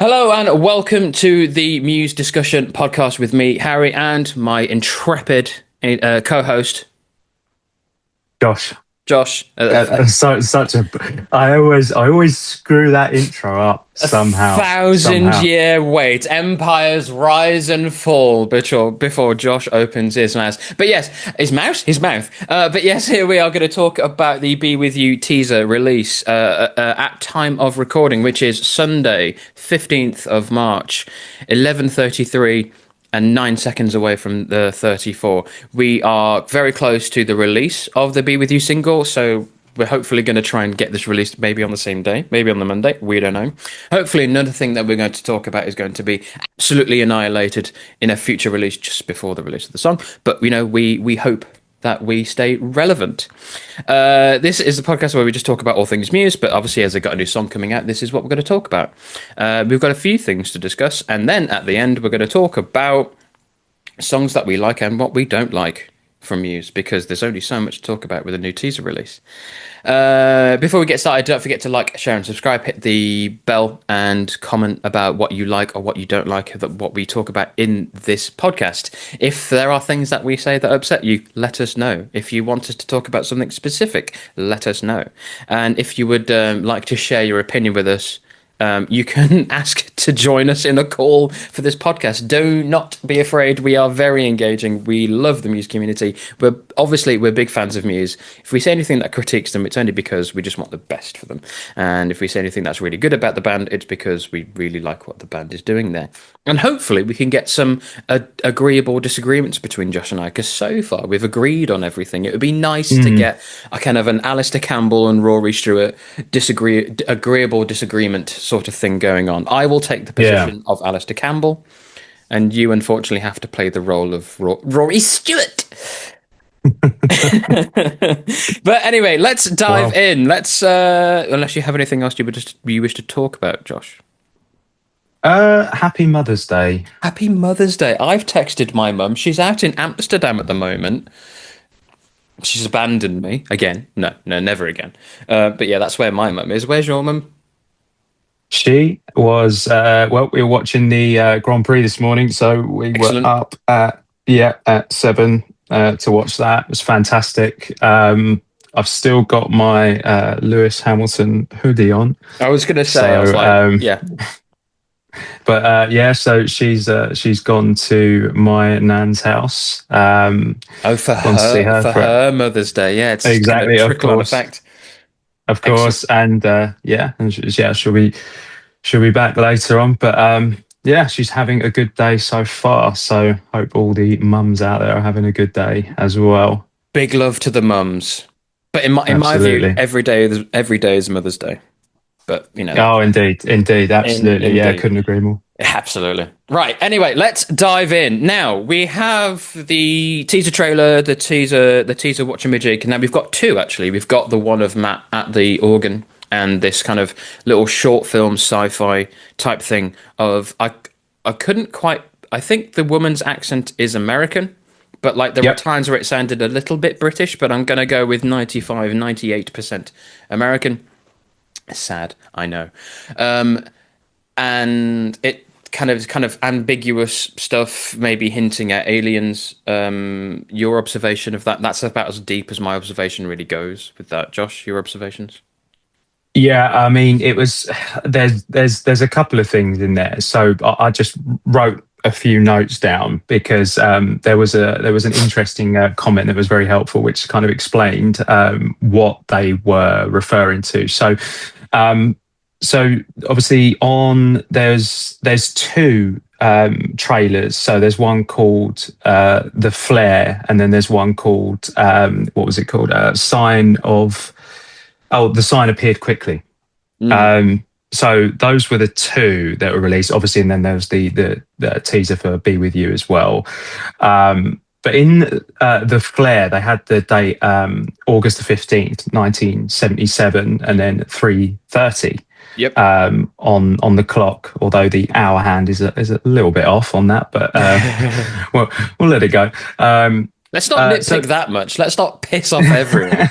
Hello and welcome to the Muse discussion podcast with me, Harry, and my intrepid co-host, Josh. Josh. I always screw that intro up somehow. 1,000-year wait. Empires rise and fall before Josh opens his mouth. But yes, his mouth. But yes, here we are going to talk about the Be With You teaser release at time of recording, which is Sunday, 15th of March, 11:33. And 9 seconds away from the 34. We are very close to the release of the Be With You single, so we're hopefully going to try and get this released maybe on the same day, maybe on the Monday, we don't know. Hopefully another thing that we're going to talk about is going to be absolutely annihilated in a future release just before the release of the song, but we hope that we stay relevant. This is the podcast where we just talk about all things Muse, but obviously as they've got a new song coming out, this is what we're going to talk about. We've got a few things to discuss, and then at the end we're going to talk about songs that we like and what we don't like from Muse, because there's only so much to talk about with a new teaser release. Before we get started, don't forget to like, share and subscribe, hit the bell and comment about what you like or what you don't like, what we talk about in this podcast. If there are things that we say that upset you, let us know. If you want us to talk about something specific, let us know. And if you would like to share your opinion with us, you can ask to join us in a call for this podcast. Do not be afraid. We are very engaging. We love the Muse community. We're big fans of Muse. If we say anything that critiques them, it's only because we just want the best for them. And if we say anything that's really good about the band, it's because we really like what the band is doing there. And hopefully we can get some agreeable disagreements between Josh and I, because so far we've agreed on everything. It would be nice to get a kind of an Alistair Campbell and Rory Stewart agreeable disagreement sort of thing going on. I will take the position of Alistair Campbell, and you unfortunately have to play the role of Rory Stewart. But anyway, let's dive in. Let's unless you have anything else you wish to talk about, Josh. Happy Mother's Day. Happy Mother's Day. I've texted my mum. She's out in Amsterdam at the moment. She's abandoned me again. No, never again. But yeah, that's where my mum is. Where's your mum? She was we were watching the Grand Prix this morning, so we Excellent. were up at 7 to watch that. It was fantastic. I've still got my Lewis Hamilton hoodie on. I was going to say, I was like, yeah. But so she's gone to my nan's house. For her Mother's Day, yeah, it's exactly, kind of trickle-on effect. Of course, and she'll be back later on. But she's having a good day so far. So hope all the mums out there are having a good day as well. Big love to the mums. But in my view, every day is Mother's Day. But oh, indeed, absolutely, yeah, I couldn't agree more. Absolutely. Right. Anyway, let's dive in. Now we have the teaser trailer, the teaser watch-a-majig. Now we've got two actually. We've got the one of Matt at the organ and this kind of little short film sci-fi type thing of I couldn't quite. I think the woman's accent is American, but like there were times where it sounded a little bit British. But I'm going to go with 98% American. Sad, I know. And it kind of ambiguous stuff, maybe hinting at aliens. Your observation of that? That's about as deep as my observation really goes with that. Josh, your observations? Yeah, I mean, it was there's a couple of things in there. So I just wrote a few notes down because there was an interesting comment that was very helpful, which kind of explained what they were referring to. So obviously there's two trailers. So there's one called The Flare, and then there's one called what was it called? The Sign Appeared Quickly. So those were the two that were released, obviously, and then there was the teaser for Be With You as well. But in The Flare, they had the date August the 15th, 1977, and then 3:30 on the clock, although the hour hand is a little bit off on that, but we'll let it go. Let's not nitpick that much. Let's not piss off everyone.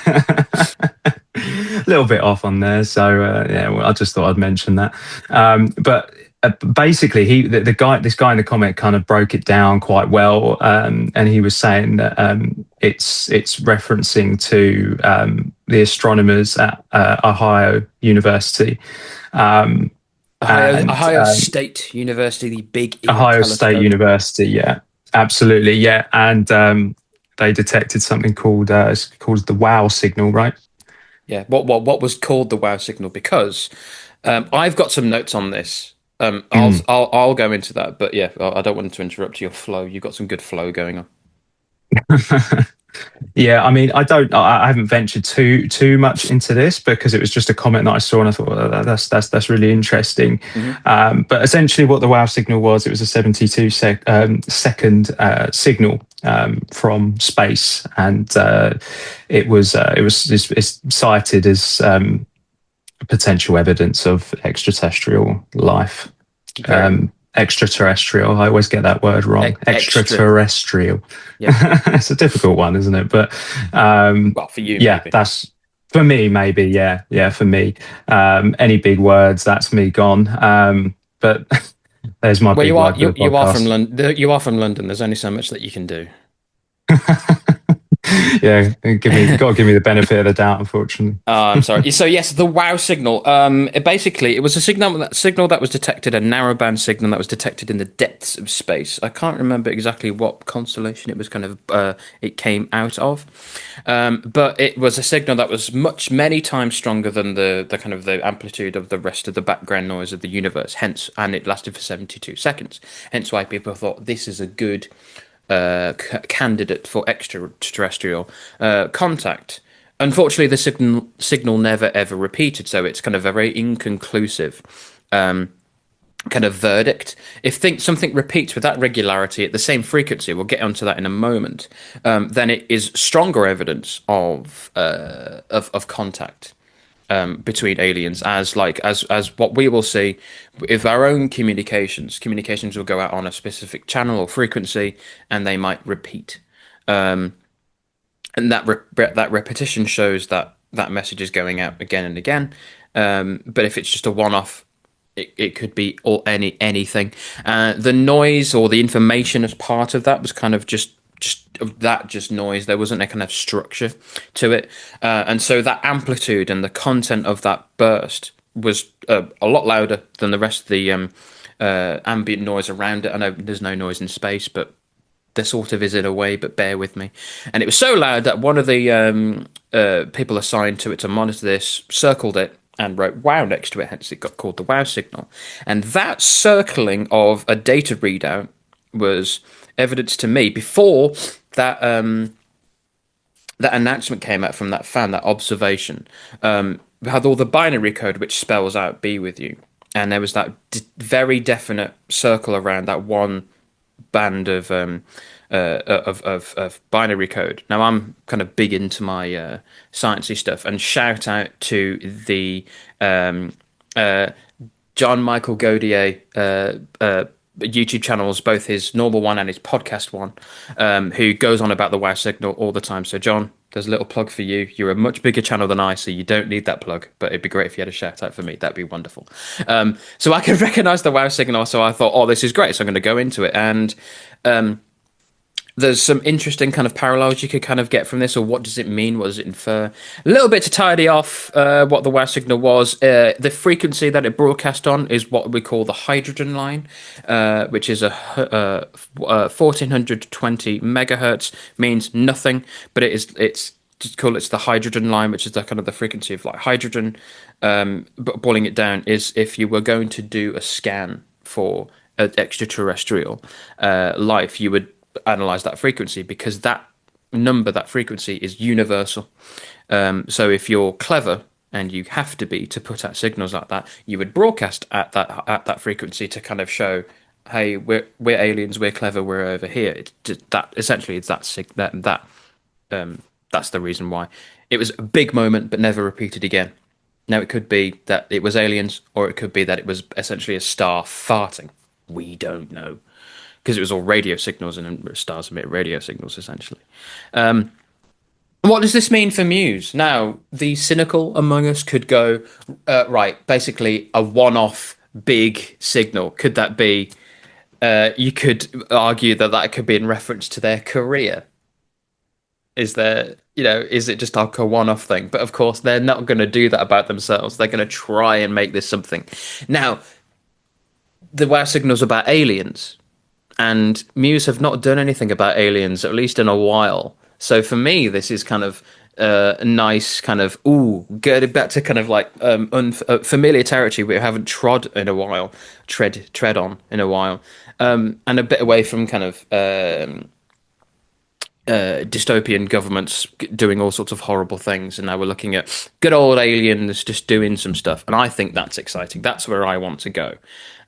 A little bit off on there, so I just thought I'd mention that. But Basically, the guy, this guy in the comment, kind of broke it down quite well, and he was saying that it's referencing to the astronomers at Ohio University, um, and Ohio State University, the big ear Ohio State telescope. University. Yeah, absolutely. Yeah, and they detected something called it's called the wow signal, right? Yeah, what was called the wow signal? Because I've got some notes on this. Mm. I'll go into that, but yeah, I don't want to interrupt your flow. You've got some good flow going on. Yeah, I mean, I haven't ventured too much into this because it was just a comment that I saw, and I thought, well, that's really interesting. Hmm. But essentially, what the wow signal was, it was a 72 second signal from space, and it's cited as potential evidence of extraterrestrial life. Very Extraterrestrial. I always get that word wrong. extra. Extraterrestrial. Yeah. It's a difficult one, isn't it? But Well, for you yeah, maybe. that's for me, maybe. Yeah, yeah, for me. Any big words, that's me gone. But there's my Well, big word for the you are from podcast. London. You are from London. There's only so much that you can do. Yeah, got to give me the benefit of the doubt, unfortunately. Oh, I'm sorry. So yes, the wow signal. It was a signal that was detected, a narrowband signal that was detected in the depths of space. I can't remember exactly what constellation it was kind of it came out of, but it was a signal that was many times stronger than the kind of the amplitude of the rest of the background noise of the universe. Hence, and it lasted for 72 seconds. Hence, why people thought this is a good candidate for extraterrestrial contact. Unfortunately, the signal never ever repeated, so it's kind of a very inconclusive kind of verdict. If something repeats with that regularity at the same frequency, we'll get onto that in a moment, then it is stronger evidence of contact between aliens, as what we will see with our own communications will go out on a specific channel or frequency, and they might repeat, and that repetition shows that that message is going out again and again. But if it's just a one-off, it could be anything. The noise or the information as part of that was kind of just noise. There wasn't a kind of structure to it, and so that amplitude and the content of that burst was a lot louder than the rest of the ambient noise around it. I know there's no noise in space, but there sort of is in a way, but bear with me. And it was so loud that one of the people assigned to it to monitor this circled it and wrote wow next to it, hence it got called the wow signal. And that circling of a data readout was evidence to me before that that announcement came out from that fan, that observation. We had all the binary code which spells out "be with you," and there was that very definite circle around that one band of binary code. Now I'm kind of big into my sciencey stuff, and shout out to the John Michael Godier YouTube channels, both his normal one and his podcast one, who goes on about the wow signal all the time. So John, there's a little plug for you. You're a much bigger channel than I, so you don't need that plug. But it'd be great if you had a shout out for me. That'd be wonderful. So I could recognize the wow signal. So I thought, oh, this is great. So I'm going to go into it. And there's some interesting kind of parallels you could kind of get from this, or what does it mean? What does it infer? A little bit to tidy off what the wow signal was. The frequency that it broadcast on is what we call the hydrogen line, which is a 1420 megahertz, means nothing, but it's just call it the hydrogen line, which is the kind of the frequency of like hydrogen. But boiling it down is if you were going to do a scan for an extraterrestrial life, you would analyze that frequency, because that number, that frequency, is universal. So if you're clever, and you have to be to put out signals like that, you would broadcast at that frequency to kind of show, hey, we're aliens, we're clever, we're over here. It's just that essentially it's that's the reason why it was a big moment, but never repeated again. Now it could be that it was aliens, or it could be that it was essentially a star farting. We don't know, because it was all radio signals, and stars emit radio signals essentially. What does this mean for Muse? Now, the cynical among us could go, right, basically a one-off big signal? Could that be? You could argue that that could be in reference to their career. Is there, is it just like a one-off thing? But of course, they're not going to do that about themselves. They're going to try and make this something. Now, the WoW signal's about aliens, and Muse have not done anything about aliens, at least in a while. So for me, this is kind of a nice kind of getting back to kind of like familiar territory we haven't trod in a while, tread on in a while, and a bit away from kind of dystopian governments doing all sorts of horrible things, and now we're looking at good old aliens just doing some stuff, and I think that's exciting. That's where I want to go.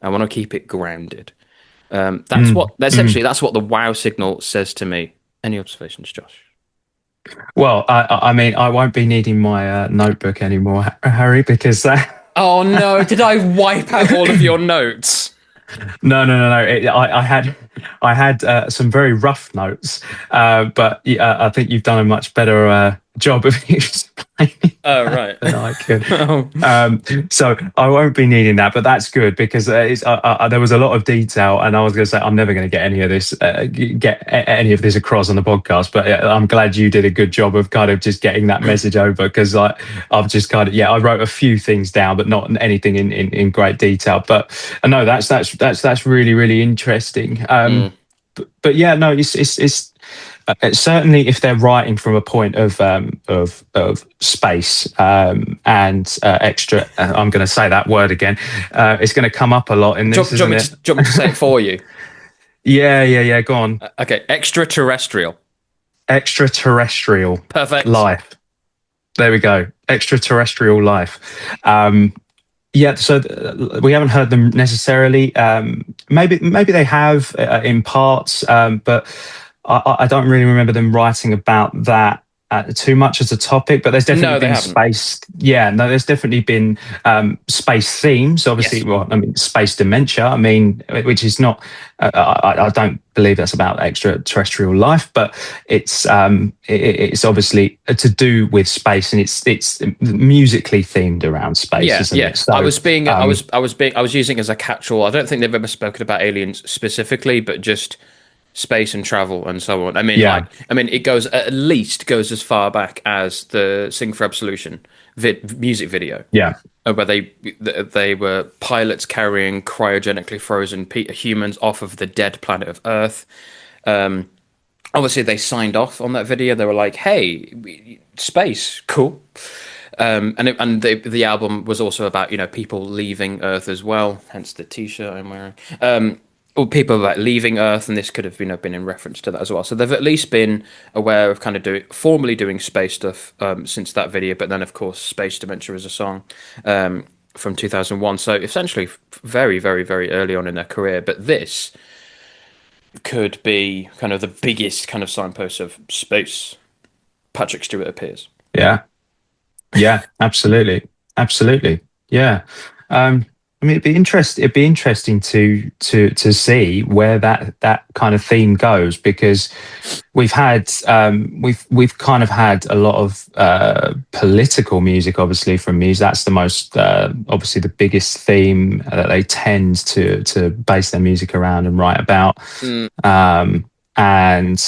I want to keep it grounded. That's what the WoW signal says to me. Any observations, Josh? Well, I mean, I won't be needing my notebook anymore, Harry, because Oh no! Did I wipe out all of your notes? No. I had some very rough notes, but I think you've done a much better job of explaining Oh right. than I could. Oh. So I won't be needing that, but that's good because there was a lot of detail, and I was going to say I'm never going to get any of this across on the podcast. But I'm glad you did a good job of kind of just getting that message over, because I've just kind of I wrote a few things down, but not anything in great detail. But no, that's really really interesting. But yeah, no, it's certainly if they're writing from a point of space and extra. I'm going to say that word again. It's going to come up a lot in this. Do you want me to say it for you? Yeah. Go on. Okay, extraterrestrial. Extraterrestrial. Perfect. Life. There we go. Extraterrestrial life. Yeah, so we haven't heard them necessarily. Maybe they have in parts, but I don't really remember them writing about that too much as a topic. But there's definitely been space. Yeah, no, there's definitely been space themes. Obviously, yes. Well, I mean, space dementia. I mean, which is not. I don't believe that's about extraterrestrial life, but it's obviously to do with space, and it's musically themed around space. Yeah, isn't yeah. It? So, I was using it as a catch-all. I don't think they've ever spoken about aliens specifically, but just space and travel and so on. I mean, it goes as far back as the Sing for Absolution music video. Yeah. Where they were pilots carrying cryogenically frozen humans off of the dead planet of Earth. Obviously, they signed off on that video. They were like, "Hey, space, cool." And the album was also about people leaving Earth as well. Hence the T-shirt I'm wearing. Or people like leaving Earth, and this could have been in reference to that as well. So they've at least been aware of kind of formally doing space stuff since that video. But then, of course, Space Dementia is a song from 2001. So essentially, very, very, very early on in their career. But this could be kind of the biggest kind of signpost of space. Patrick Stewart appears. Yeah, absolutely, yeah. I mean, it'd be interesting to see where that kind of theme goes, because we've kind of had a lot of political music, obviously, from Muse. That's the most obviously the biggest theme that they tend to base their music around and write about. And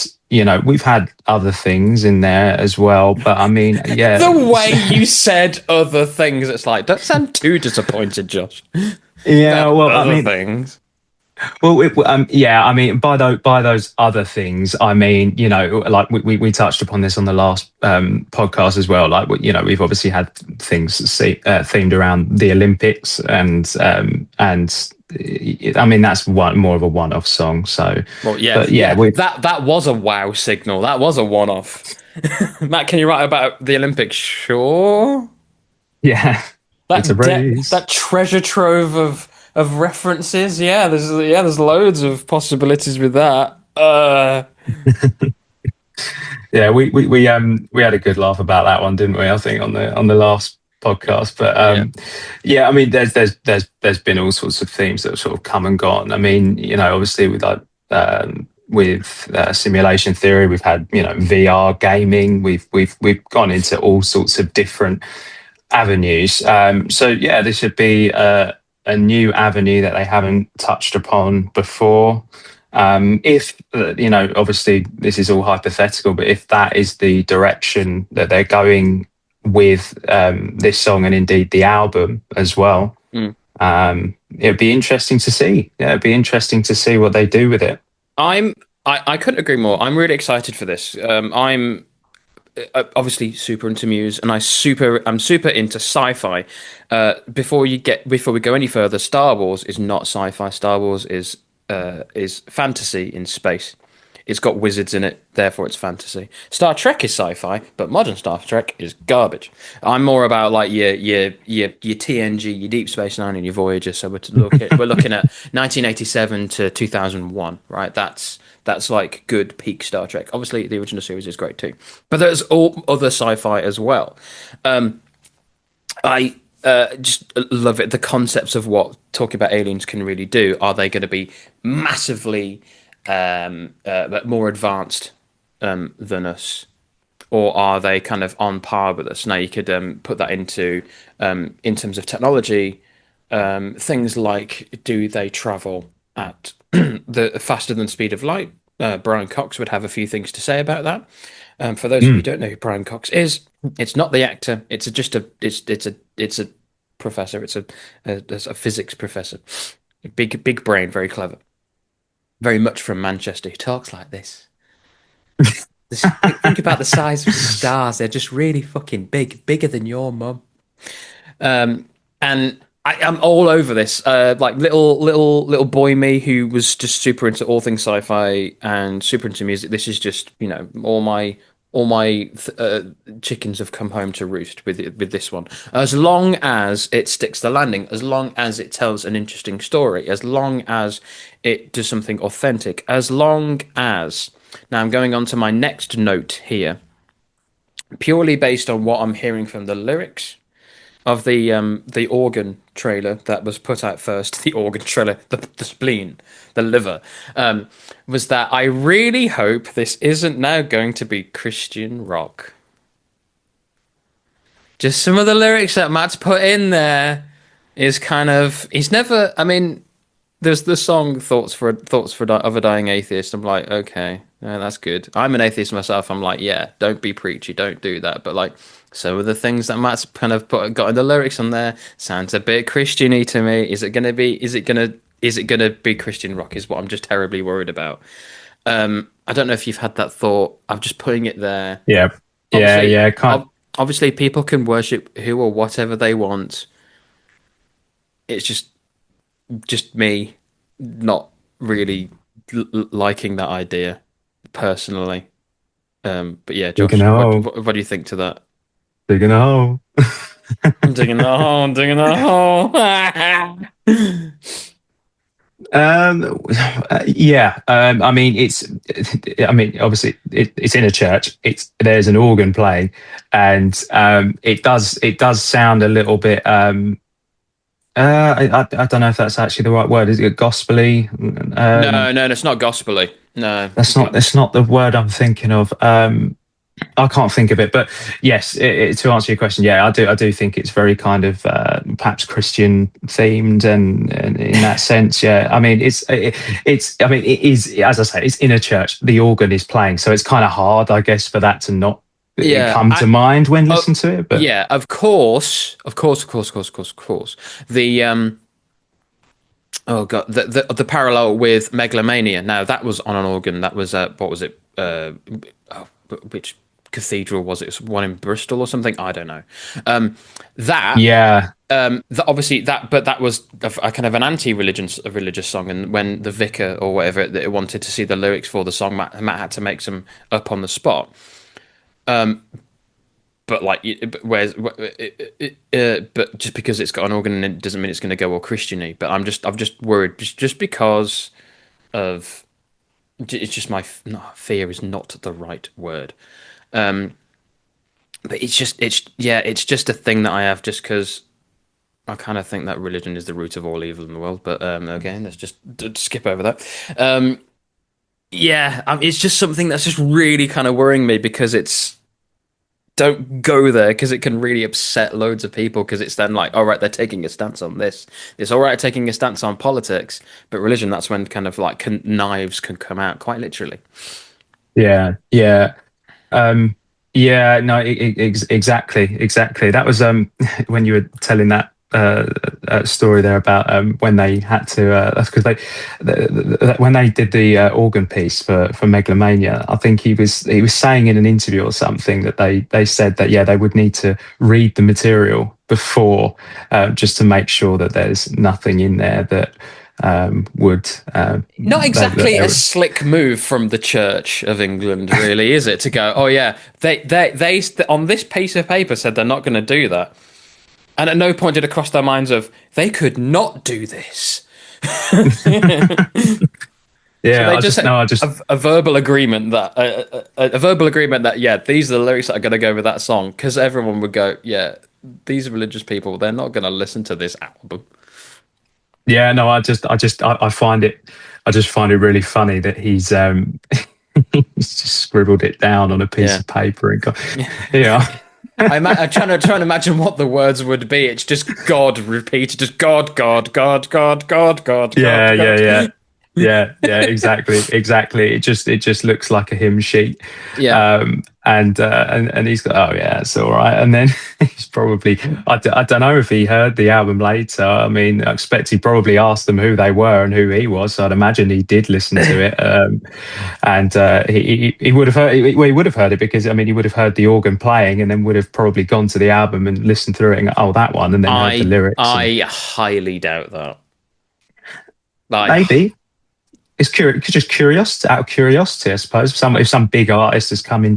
we've had other things in there as well, but I mean, yeah. The way you said other things, it's like, don't sound too disappointed, Josh. Yeah, well, I mean, things. Well, I mean, by those other things, I mean, like we touched upon this on the last podcast as well. Like, we've obviously had things themed around the Olympics, and I mean, that's more of a one-off song. So, well, that was a WoW signal. That was a one-off. Matt, can you write about the Olympics? Sure. Yeah, that treasure trove of references. Yeah, there's loads of possibilities with that. Yeah, we had a good laugh about that one, didn't we? I think on the last podcast, but I mean, there's been all sorts of themes that have sort of come and gone. I mean, obviously with simulation theory, we've had VR gaming, we've gone into all sorts of different avenues. So yeah, this should be a new avenue that they haven't touched upon before. If obviously this is all hypothetical, but if that is the direction that they're going with this song and indeed the album as well, Mm. it'd be interesting to see. Yeah, it'd be interesting to see what they do with it. I couldn't agree more. I'm really excited for this. I'm obviously super into Muse, and I'm super into sci-fi. Before we go any further, Star Wars is not sci-fi. Star Wars is fantasy in space. It's got wizards in it, therefore it's fantasy. Star Trek is sci-fi, but modern Star Trek is garbage. I'm more about like your TNG, your Deep Space Nine, and your Voyager. So we're looking at 1987 to 2001, right? That's like good peak Star Trek. Obviously, the original series is great too, but there's all other sci-fi as well. I just love it. The concepts of what talking about aliens can really do. Are they going to be massively more advanced than us, or are they kind of on par with us? Now you could put that into in terms of technology, things like do they travel at the faster than speed of light? Brian Cox would have a few things to say about that. For those of you who Mm. don't know who Brian Cox is, it's not the actor. It's a professor. It's a physics professor. Big brain, very clever. Very much from Manchester. He talks like this. Think about the size of stars. They're just really fucking big, bigger than your mum. And I'm all over this. Like little boy me who was just super into all things sci-fi and super into music. This is just all my chickens have come home to roost with this one. As long as it sticks the landing, as long as it tells an interesting story, as long as it does something authentic, as long as now I'm going on to my next note here, purely based on what I'm hearing from the lyrics of the organ trailer that was put out first, the organ trailer, the spleen, the liver, was that I really hope this isn't now going to be Christian rock. Just some of the lyrics that Matt's put in there is kind of he's never. I mean, there's the song of a Dying Atheist." I'm like, okay, yeah, that's good. I'm an atheist myself. I'm like, yeah, don't be preachy, don't do that. But like, some of the things that Matt's kind of got in the lyrics on there sounds a bit Christiany to me. Is it gonna be? Is it gonna be Christian rock? Is what I'm just terribly worried about. I don't know if you've had that thought. I'm just putting it there. Yeah, yeah, Obviously, yeah. Can't. obviously, people can worship who or whatever they want. It's just me not really liking that idea personally. But yeah, Digging Josh, a hole. what do you think to that? Digging a hole. I'm digging a hole, I'm digging a hole. Yeah. I mean, it's. I mean, obviously, it's in a church. There's an organ playing, and it does sound a little bit. I don't know if that's actually the right word. Is it gospely? No, it's not gospelly. No, That's not the word I'm thinking of. I can't think of it, but yes, to answer your question, yeah, I do think it's very kind of perhaps Christian themed, and in that sense, yeah. I mean, I mean, it is, as I say, it's in a church. The organ is playing, so it's kind of hard, I guess, for that to not yeah, come to mind when listening to it. But yeah, of course. The oh god, the parallel with Megalomania. Now that was on an organ. That was what was it? Which cathedral was it? It was one in Bristol or something. I don't know. That yeah, obviously but that was a kind of an religious song. And when the vicar or whatever that wanted to see the lyrics for the song, Matt had to make some up on the spot. But like, but just because it's got an organ in it doesn't mean it's going to go all Christiany. But I'm just worried just because of it's just no, fear is not the right word. But it's just a thing that I have just because I kind of think that religion is the root of all evil in the world. But again, let's just skip over that. Yeah, it's just something that's just really kind of worrying me because it's don't go there because it can really upset loads of people because it's then like, all right, they're taking a stance on this. It's all right taking a stance on politics, but religion, that's when kind of like knives can come out quite literally. Yeah, yeah. Um, yeah, no, exactly. That was when you were telling that story there about when they had to that's because when they did the organ piece for Megalomania, I think he was saying in an interview or something that they said that yeah they would need to read the material before just to make sure that there's nothing in there that would Not exactly they a would. slick move from the Church of England, really, is it? To go, oh yeah, they on this piece of paper said they're not going to do that, and at no point did it cross their minds of they could not do this. So Yeah, they I just just had no, I just a verbal agreement that a verbal agreement that yeah, these are the lyrics that are going to go with that song because everyone would go, yeah, these religious people, they're not going to listen to this album. yeah, no, I just find it really funny that he's just scribbled it down on a piece Yeah. of paper and got, yeah, I'm trying to imagine what the words would be. It's just God repeated, just God, God, God, God, God, God, yeah, God, yeah, God. yeah. Yeah, exactly. It just looks like a hymn sheet, Yeah. and he's got oh yeah, it's all right. And then he's probably I don't know if he heard the album later. I mean, I expect he probably asked them who they were and who he was. So I'd imagine he did listen to it, and he would have heard well, he would have heard it because I mean he would have heard the organ playing and then would have probably gone to the album and listened through it and oh that one and then heard the lyrics and I highly doubt that. I maybe. Just curious, out of curiosity, I suppose. If some big artist has come it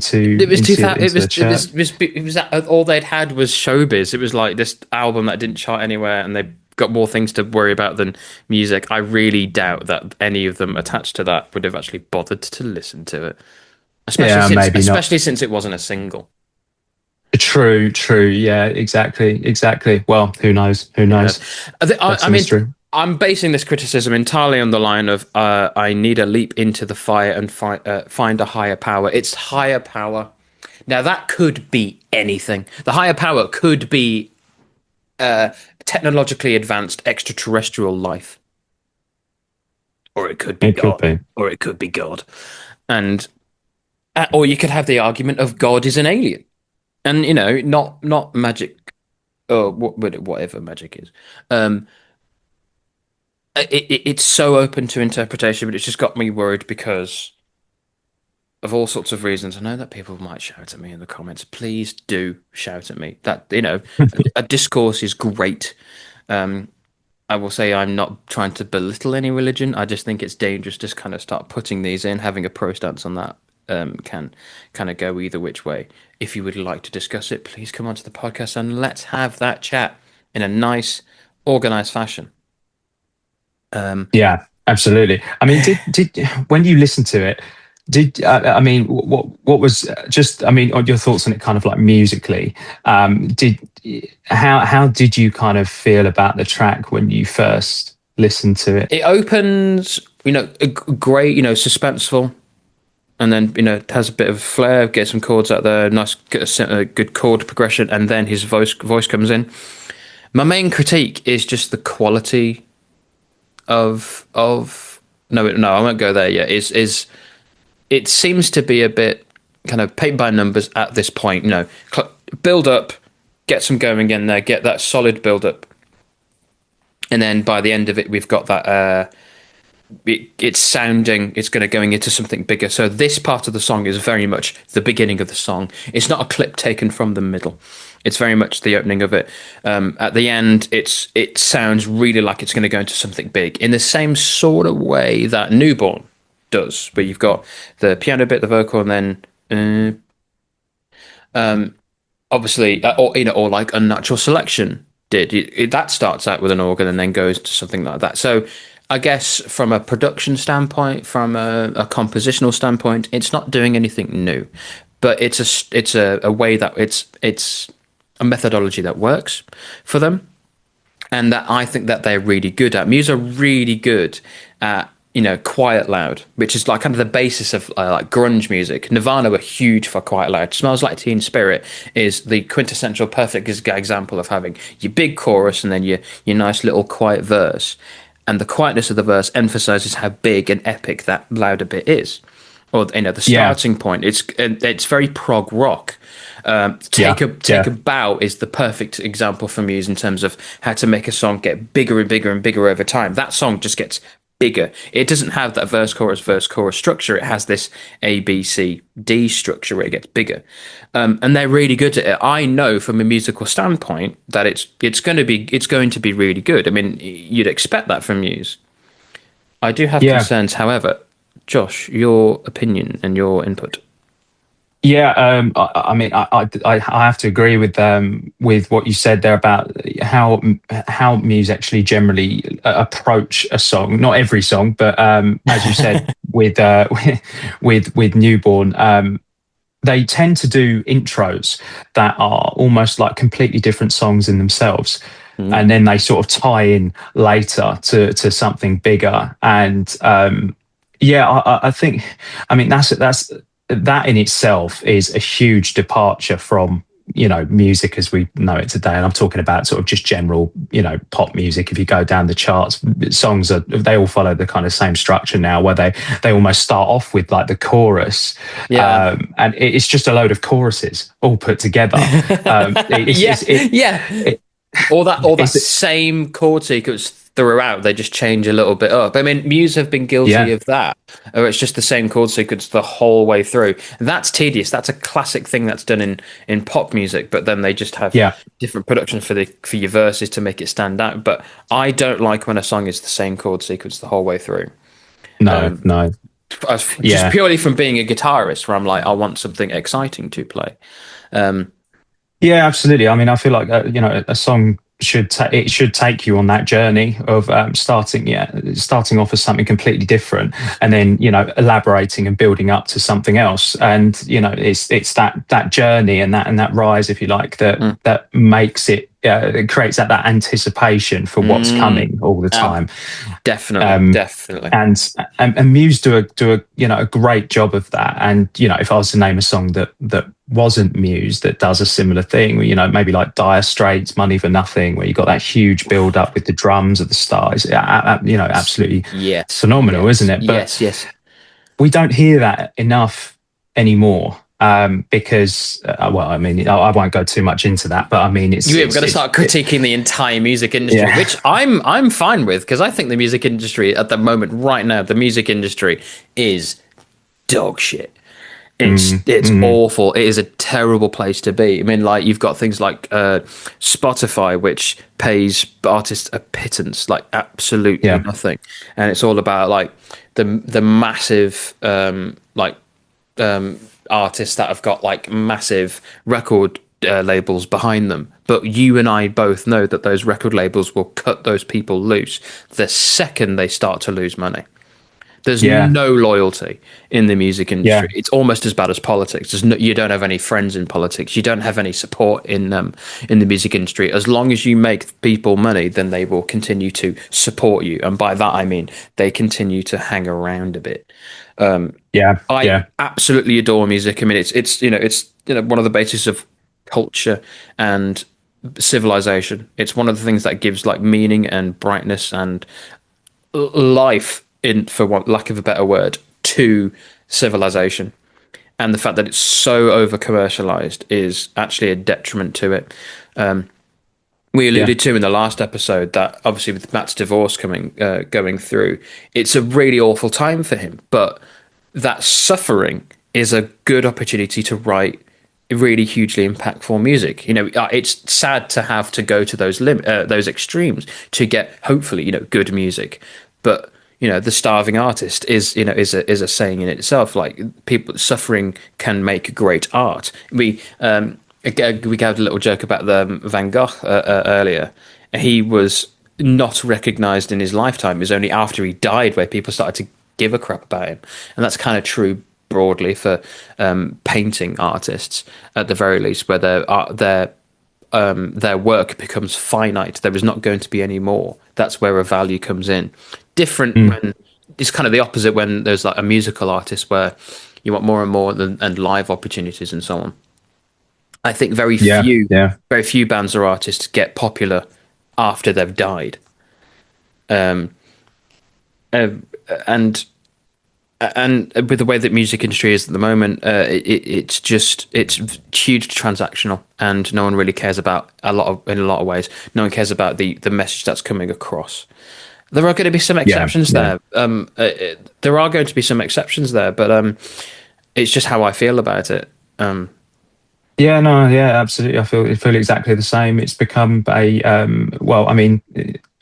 was two thousand. into the church, It was all they'd had was showbiz. It was like this album that didn't chart anywhere, and they got more things to worry about than music. I really doubt that any of them attached to that would have actually bothered to listen to it, yeah, maybe not. especially since it wasn't a single. True. Yeah, exactly. Well, who knows? Who Yeah, knows? That's I a mean, mystery. I'm basing this criticism entirely on the line of I need a leap into the fire and find a higher power. It's higher power. Now that could be anything. The higher power could be technologically advanced extraterrestrial life, or it could be It could God, be. or it could be God, and or you could have the argument of God is an alien, and you know, not magic or whatever magic is. Um, it's so open to interpretation, but it's just got me worried because of all sorts of reasons. I know that people might shout at me in the comments. Please do shout at me. That you know, a discourse is great. Um, I will say I'm not trying to belittle any religion. I just think it's dangerous to kind of start putting these in. Having a pro stance on that can kind of go either which way. If you would like to discuss it, please come onto the podcast and let's have that chat in a nice, organized fashion. Yeah, absolutely. I mean, did when you listened to it, did I mean what was just I mean on your thoughts on it kind of like musically? Did how did you kind of feel about the track when you first listened to it? It opens, you know, great, you know, suspenseful, and then you know it has a bit of flair, get some chords out there, nice, a good chord progression, and then his voice comes in. My main critique is just the quality of no, I won't go there yet. Is it seems to be a bit kind of paint by numbers at this point. You know, build up, get some going in there, get that solid build up, and then by the end of it, we've got that. It's going to going into something bigger. So this part of the song is very much the beginning of the song. It's not a clip taken from the middle. It's very much the opening of it. At the end, it sounds really like it's going to go into something big in the same sort of way that Newborn does, where you've got the piano bit, the vocal, and then obviously, or you know, or like Unnatural Selection did. That starts out with an organ and then goes to something like that. So I guess from a production standpoint, from a compositional standpoint, it's not doing anything new, but it's a way that it's a methodology that works for them, and that I think that they're really good at. Muse are really good at quiet loud, which is like kind of the basis of like grunge music. Nirvana were huge for quiet loud. Smells Like Teen Spirit is the quintessential perfect example of having your big chorus and then your nice little quiet verse. And the quietness of the verse emphasizes how big and epic that louder bit is. Or the Yeah, starting point. It's very prog rock. yeah, Take yeah, a Bow is the perfect example for Muse in terms of how to make a song get bigger and bigger and bigger over time. That song just gets bigger. It doesn't have that verse chorus structure. It has this A B C D structure where it gets bigger, and they're really good at it. I know from a musical standpoint that it's going to be really good. I mean, you'd expect that from Muse. I do have yeah. concerns, however. Josh, your opinion and your input. Yeah, I mean, I have to agree with what you said there about how Muse actually generally approach a song. Not every song, but as you said with with Newborn, they tend to do intros that are almost like completely different songs in themselves, Mm. and then they sort of tie in later to something bigger. And yeah, I think, I mean, that's that in itself is a huge departure from music as we know it today. And I'm talking about sort of just general pop music. If you go down the charts, they all follow the kind of same structure now, where they almost start off with like the chorus, Yeah. and it's just a load of choruses all put together. Yeah, yeah. It, All that it's same chord sequence throughout, they just change a little bit up. I mean, Muse have been guilty yeah, of that, or it's just the same chord sequence the whole way through. That's tedious. That's a classic thing that's done in pop music, but then they just have yeah, different production for your verses to make it stand out. But I don't like when a song is the same chord sequence the whole way through. no, Um, no, just yeah. purely from being a guitarist, where I'm like, I want something exciting to play. Um, Yeah, absolutely. I mean, I feel like a song it should take you on that journey of starting off as something completely different, and then elaborating and building up to something else. And it's that journey and that rise, if you like, mm, that makes it. It creates that anticipation for what's mm, coming all the ab- time. definitely, Um, definitely. and Muse do a great job of that. And if I was to name a song that wasn't Muse that does a similar thing, maybe like Dire Straits, Money for Nothing, where you got that huge build up with the drums at the start, is absolutely Yes, phenomenal, isn't yes, it? But yes, yes. we don't hear that enough anymore. Because well, I mean, I won't go too much into that, but I mean, We're going to start critiquing the entire music industry, yeah, which I'm fine with, because I think the music industry at the moment, right now, the music industry is dog shit. It's mm, awful. It is a terrible place to be. I mean, like you've got things like Spotify, which pays artists a pittance, like absolutely yeah, nothing, and it's all about like the massive artists that have got like massive record labels behind them. But you and I both know that those record labels will cut those people loose the second they start to lose money. There's yeah, no loyalty in the music yeah, industry. It's almost as bad as politics. You don't have any friends in politics. You don't have any support in the music industry. As long as you make people money, then they will continue to support you. And by that I mean they continue to hang around a bit. yeah, I yeah, absolutely adore music. I mean, it's one of the bases of culture and civilization. It's one of the things that gives like meaning and brightness and life, in for want lack of a better word, to civilization. And the fact that it's so over commercialized is actually a detriment to it. We yeah, alluded to in the last episode that obviously with Matt's divorce going through, it's a really awful time for him. But that suffering is a good opportunity to write really hugely impactful music. It's sad to have to go to those extremes to get hopefully good music, but the starving artist is a saying in itself. Like people suffering can make great art. We had a little joke about the Van Gogh earlier. He was not recognized in his lifetime. It was only after he died where people started to give a crap about him, and that's kind of true broadly for painting artists at the very least, where their work becomes finite. There is not going to be any more. That's where a value comes in. Different mm, when it's kind of the opposite when there's like a musical artist where you want more and more and live opportunities and so on. I think Yeah, yeah, very few bands or artists get popular after they've died. Um, uh, and with the way that music industry is at the moment, it's just it's huge transactional, and no one really cares about in a lot of ways. No one cares about the message that's coming across. There are going to be some yeah, exceptions yeah. there. There are going to be some exceptions there, but it's just how I feel about it. Yeah, no, yeah, absolutely. I feel exactly the same. It's become a well, I mean,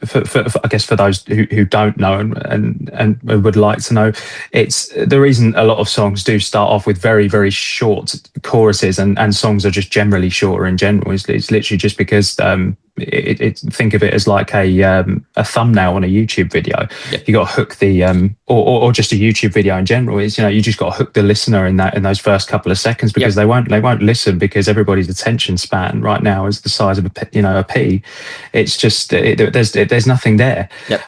for I guess for those who don't know and would like to know, it's the reason a lot of songs do start off with very very short choruses and songs are just generally shorter in general. It's literally just because think of it as like a thumbnail on a YouTube video. Yeah, You got to hook the or just a YouTube video in general is, you just got to hook the listener in those first couple of seconds, because yep. they won't listen, because everybody's attention span right now is the size of a pea. It's just there's nothing there. Yep.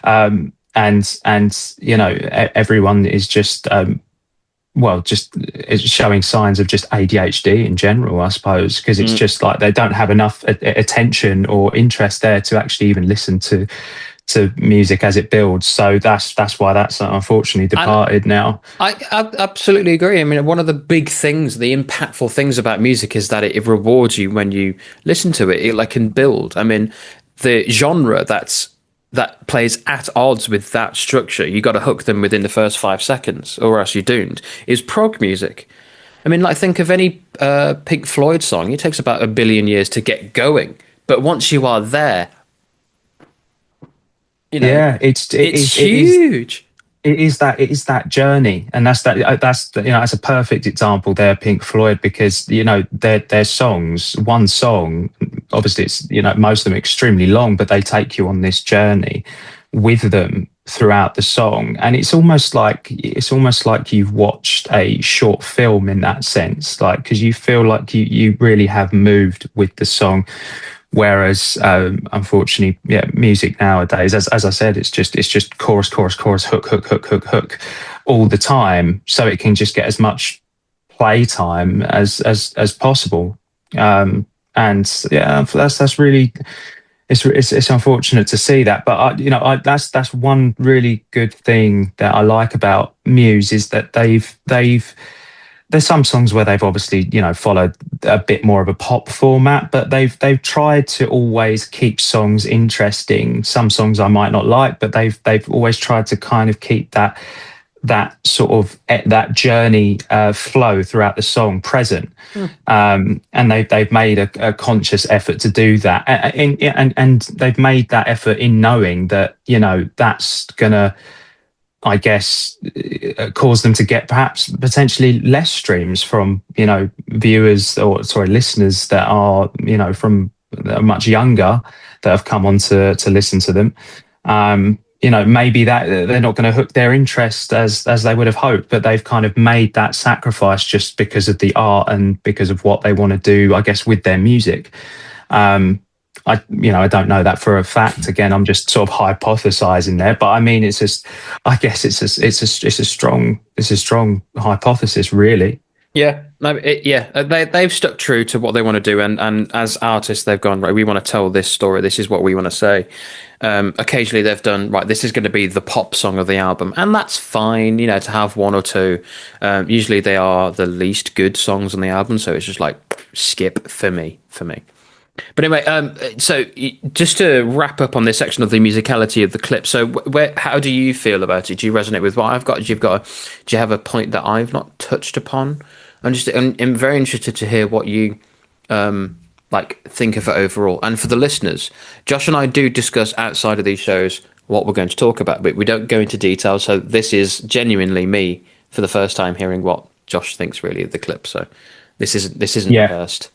And everyone is just well, just it's showing signs of just ADHD in general, I suppose, because it's just like they don't have enough attention or interest there to actually even listen to music as it builds. So that's why that's unfortunately And departed now. I absolutely agree. I mean, one of the big things, the impactful things about music is that it rewards you when you listen to it. It like can build. I mean, the genre that plays at odds with that structure, you got to hook them within the first 5 seconds, or else you're doomed. Is prog music. I mean, like think of any Pink Floyd song. It takes about 1 billion years to get going, but once you are there, you know, Yeah, it's it is. huge. It is that journey, and that's a perfect example there, Pink Floyd, because their songs, one song, obviously it's most of them extremely long, but they take you on this journey with them throughout the song, and it's almost like you've watched a short film in that sense, like, because you feel like you really have moved with the song. Whereas, unfortunately, yeah, music nowadays, as I said, it's just chorus, chorus, chorus, hook, hook, hook, hook, hook, all the time, so it can just get as much playtime as possible. And yeah, that's really it's unfortunate to see that, but that's one really good thing that I like about Muse, is that they've there's some songs where they've obviously followed a bit more of a pop format, but they've tried to always keep songs interesting. Some songs I might not like, but they've always tried to kind of keep that sort of that journey flow throughout the song present. And they've made a conscious effort to do that, and they've made that effort in knowing that that's gonna, I guess, cause them to get perhaps potentially less streams from viewers, or sorry, listeners that are that are much younger, that have come on to listen to them. Maybe that they're not going to hook their interest as they would have hoped, but they've kind of made that sacrifice just because of the art and because of what they want to do, I guess, with their music. I don't know that for a fact. Again, I'm just sort of hypothesizing there, but I mean, it's just, I guess it's a strong hypothesis, really. Yeah, no, they've stuck true to what they want to do, and as artists, they've gone right. We want to tell this story. This is what we want to say. Occasionally, they've done right. This is going to be the pop song of the album, and that's fine. To have one or two. Usually, they are the least good songs on the album, so it's just like skip for me. But anyway, so just to wrap up on this section of the musicality of the clip, so how do you feel about it? Do you resonate with what I've got? Do you have a point that I've not touched upon? I'm very interested to hear what you think of it overall. And for the listeners, Josh and I do discuss outside of these shows what we're going to talk about, but we don't go into detail. So this is genuinely me for the first time hearing what Josh thinks really of the clip. So this isn't Yeah. rehearsed.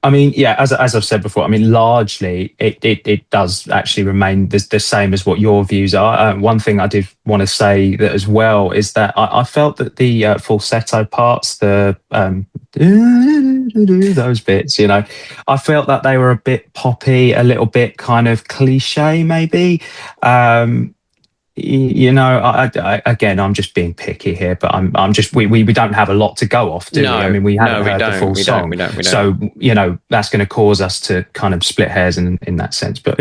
I mean, yeah, as I've said before, I mean, largely it does actually remain the same as what your views are. One thing I did want to say that as well is that I felt that the falsetto parts, the those bits, I felt that they were a bit poppy, a little bit kind of cliche, maybe. Again, I'm just being picky here, but I'm just we don't have a lot to go off, do we? I No, mean, we haven't no, we heard the don't. full We don't. song, We don't. We don't. so that's going to cause us to kind of split hairs in that sense. But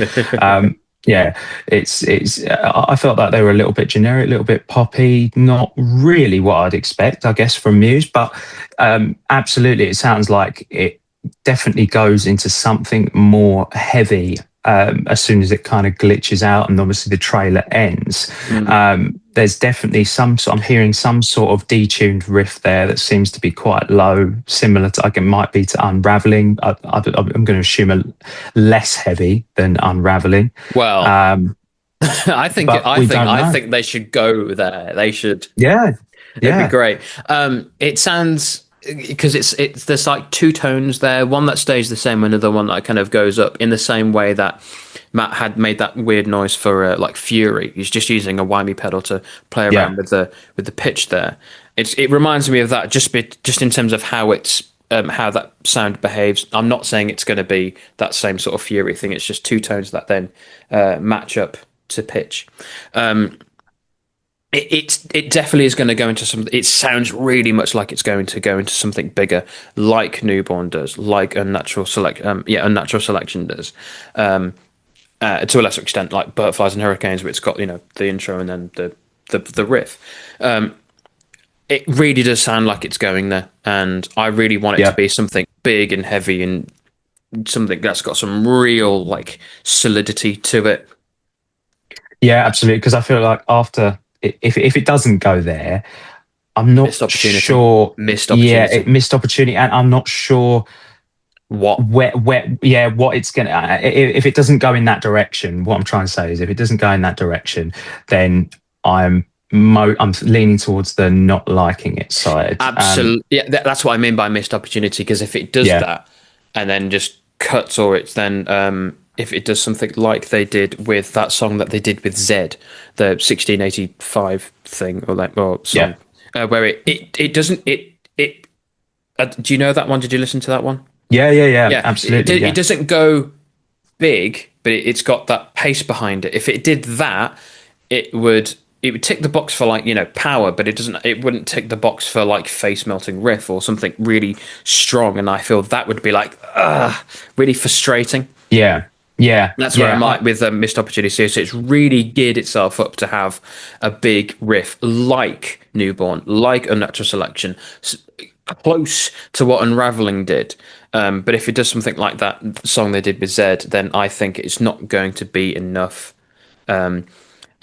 yeah, I felt that they were a little bit generic, a little bit poppy, not really what I'd expect, I guess, from Muse. But absolutely, it sounds like it definitely goes into something more heavy as soon as it kind of glitches out and obviously the trailer ends. Mm. There's definitely I'm hearing some sort of detuned riff there that seems to be quite low, similar to, like, it might be to Unraveling. I'm going to assume less heavy than Unraveling. Well, Um, but we don't I know. think they should go there. They should. Yeah, It'd be yeah, great. It sounds because it's there's like two tones there. One that stays the same, another one that kind of goes up in the same way that Matt had made that weird noise for like Fury. He's just using a whammy pedal to play yeah, around with the pitch there. It reminds me of that just in terms of how that sound behaves. I'm not saying it's going to be that same sort of Fury thing. It's just two tones that then match up to pitch. It definitely is going to go into some. It sounds really much like it's going to go into something bigger, like Newborn does, like Unnatural Selection does, to a lesser extent, like Butterflies and Hurricanes, where it's got the intro and then the riff. It really does sound like it's going there, and I really want it to yeah, be something big and heavy and something that's got some real like solidity to it. yeah, absolutely. Because I feel like after, if it doesn't go there, I'm not Missed opportunity, sure. missed Yeah, it opportunity. missed opportunity, and I'm not sure What? what it's gonna. If it doesn't go in that direction, what I'm trying to say is, if it doesn't go in that direction, then I'm leaning towards the not liking it side. Absolutely, yeah. That's what I mean by missed opportunity. Because if it does Yeah, that, and then just cuts, or it's then if it does something like they did with that song that they did with Zed, the 1685 thing, or yeah, song, where it doesn't it. Do you know that one? Did you listen to that one? yeah, Yeah, absolutely, it yeah, doesn't go big, but it's got that pace behind it. If it did that, it would it would tick the box for like power, but it wouldn't tick the box for like face melting riff or something really strong. And I feel that would be like really frustrating. yeah, yeah, That's where I'm yeah. at with missed opportunity. So it's really geared itself up to have a big riff like Newborn, like Unnatural Selection, close to what Unraveling did. But if it does something like that song they did with Zed, then I think it's not going to be enough.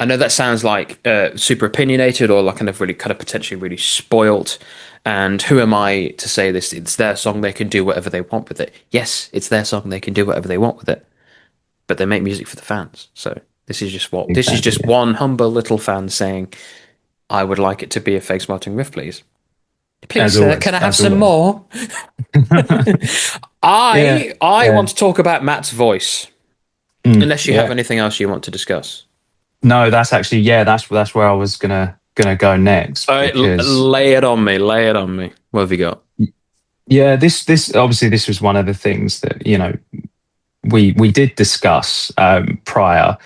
I know that sounds like super opinionated or like kind of potentially really spoilt. And who am I to say this? It's their song; they can do whatever they want with it. Yes, it's their song; they can do whatever they want with it. But they make music for the fans. So this is Exactly. just Yeah. one humble little fan saying, "I would like it to be a face melting riff, please. Please, As sir, always, can I have as some always. more?" Yeah, I yeah, want to talk about Matt's voice. Unless you have yeah. anything else you want to discuss. No, that's actually, yeah, that's where I was gonna go next, All right, because lay it on me. Lay it on me. What have you got? yeah, this obviously, this was one of the things that we did discuss prior,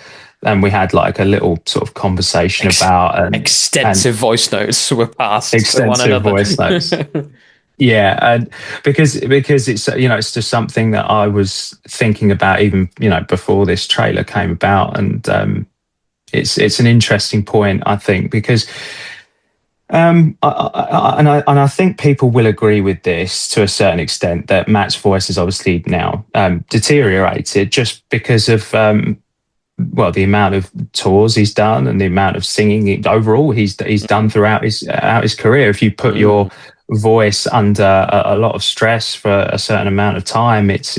and we had like a little sort of conversation Ex- about, and Extensive voice notes were passed to one extensive another. voice notes. Yeah, and because it's it's just something that I was thinking about even before this trailer came about, and it's an interesting point, I think, because and I think people will agree with this to a certain extent, that Matt's voice is obviously now deteriorated just because of well, the amount of tours he's done and the amount of singing overall he's done throughout his career. If you put Mm. your voice under a lot of stress for a certain amount of time, it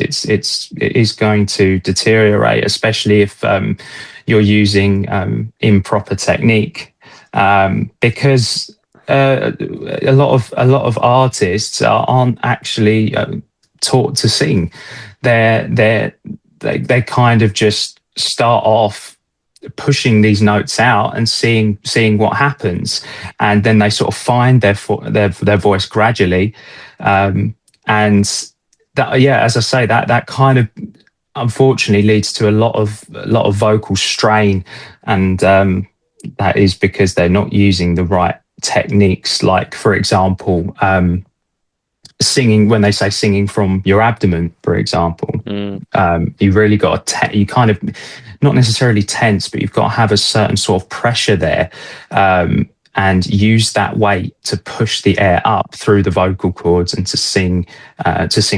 is going to deteriorate, especially if you're using improper technique, because a lot of artists aren't actually taught to sing. They kind of just start off pushing these notes out and seeing what happens, and then they sort of find their voice gradually, and that, yeah, as I say, that kind of unfortunately leads to a lot of vocal strain, and that is because they're not using the right techniques. Like, for example, singing, when they say singing from your abdomen, for example, you really got to, you kind of, not necessarily tense, but you've got to have a certain sort of pressure there, and use that weight to push the air up through the vocal cords and to sing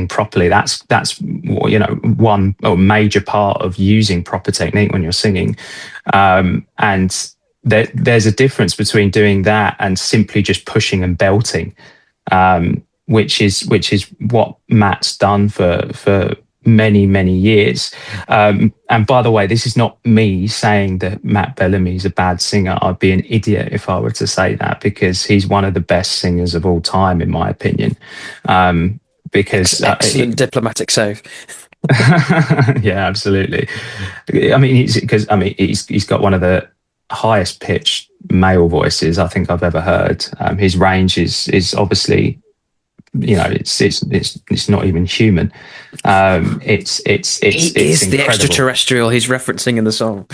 properly. That's one major part of using proper technique when you're singing, and there's a difference between doing that and simply just pushing and belting, which is what Matt's done for many years. And by the way, this is not me saying that Matt Bellamy is a bad singer. I'd be an idiot if I were to say that, because he's one of the best singers of all time, in my opinion. Because Excellent diplomatic save. yeah, absolutely. I mean, he's got one of the highest pitched male voices I think I've ever heard. His range is obviously, it's not even human. It's He is incredible. the extraterrestrial he's referencing in the song.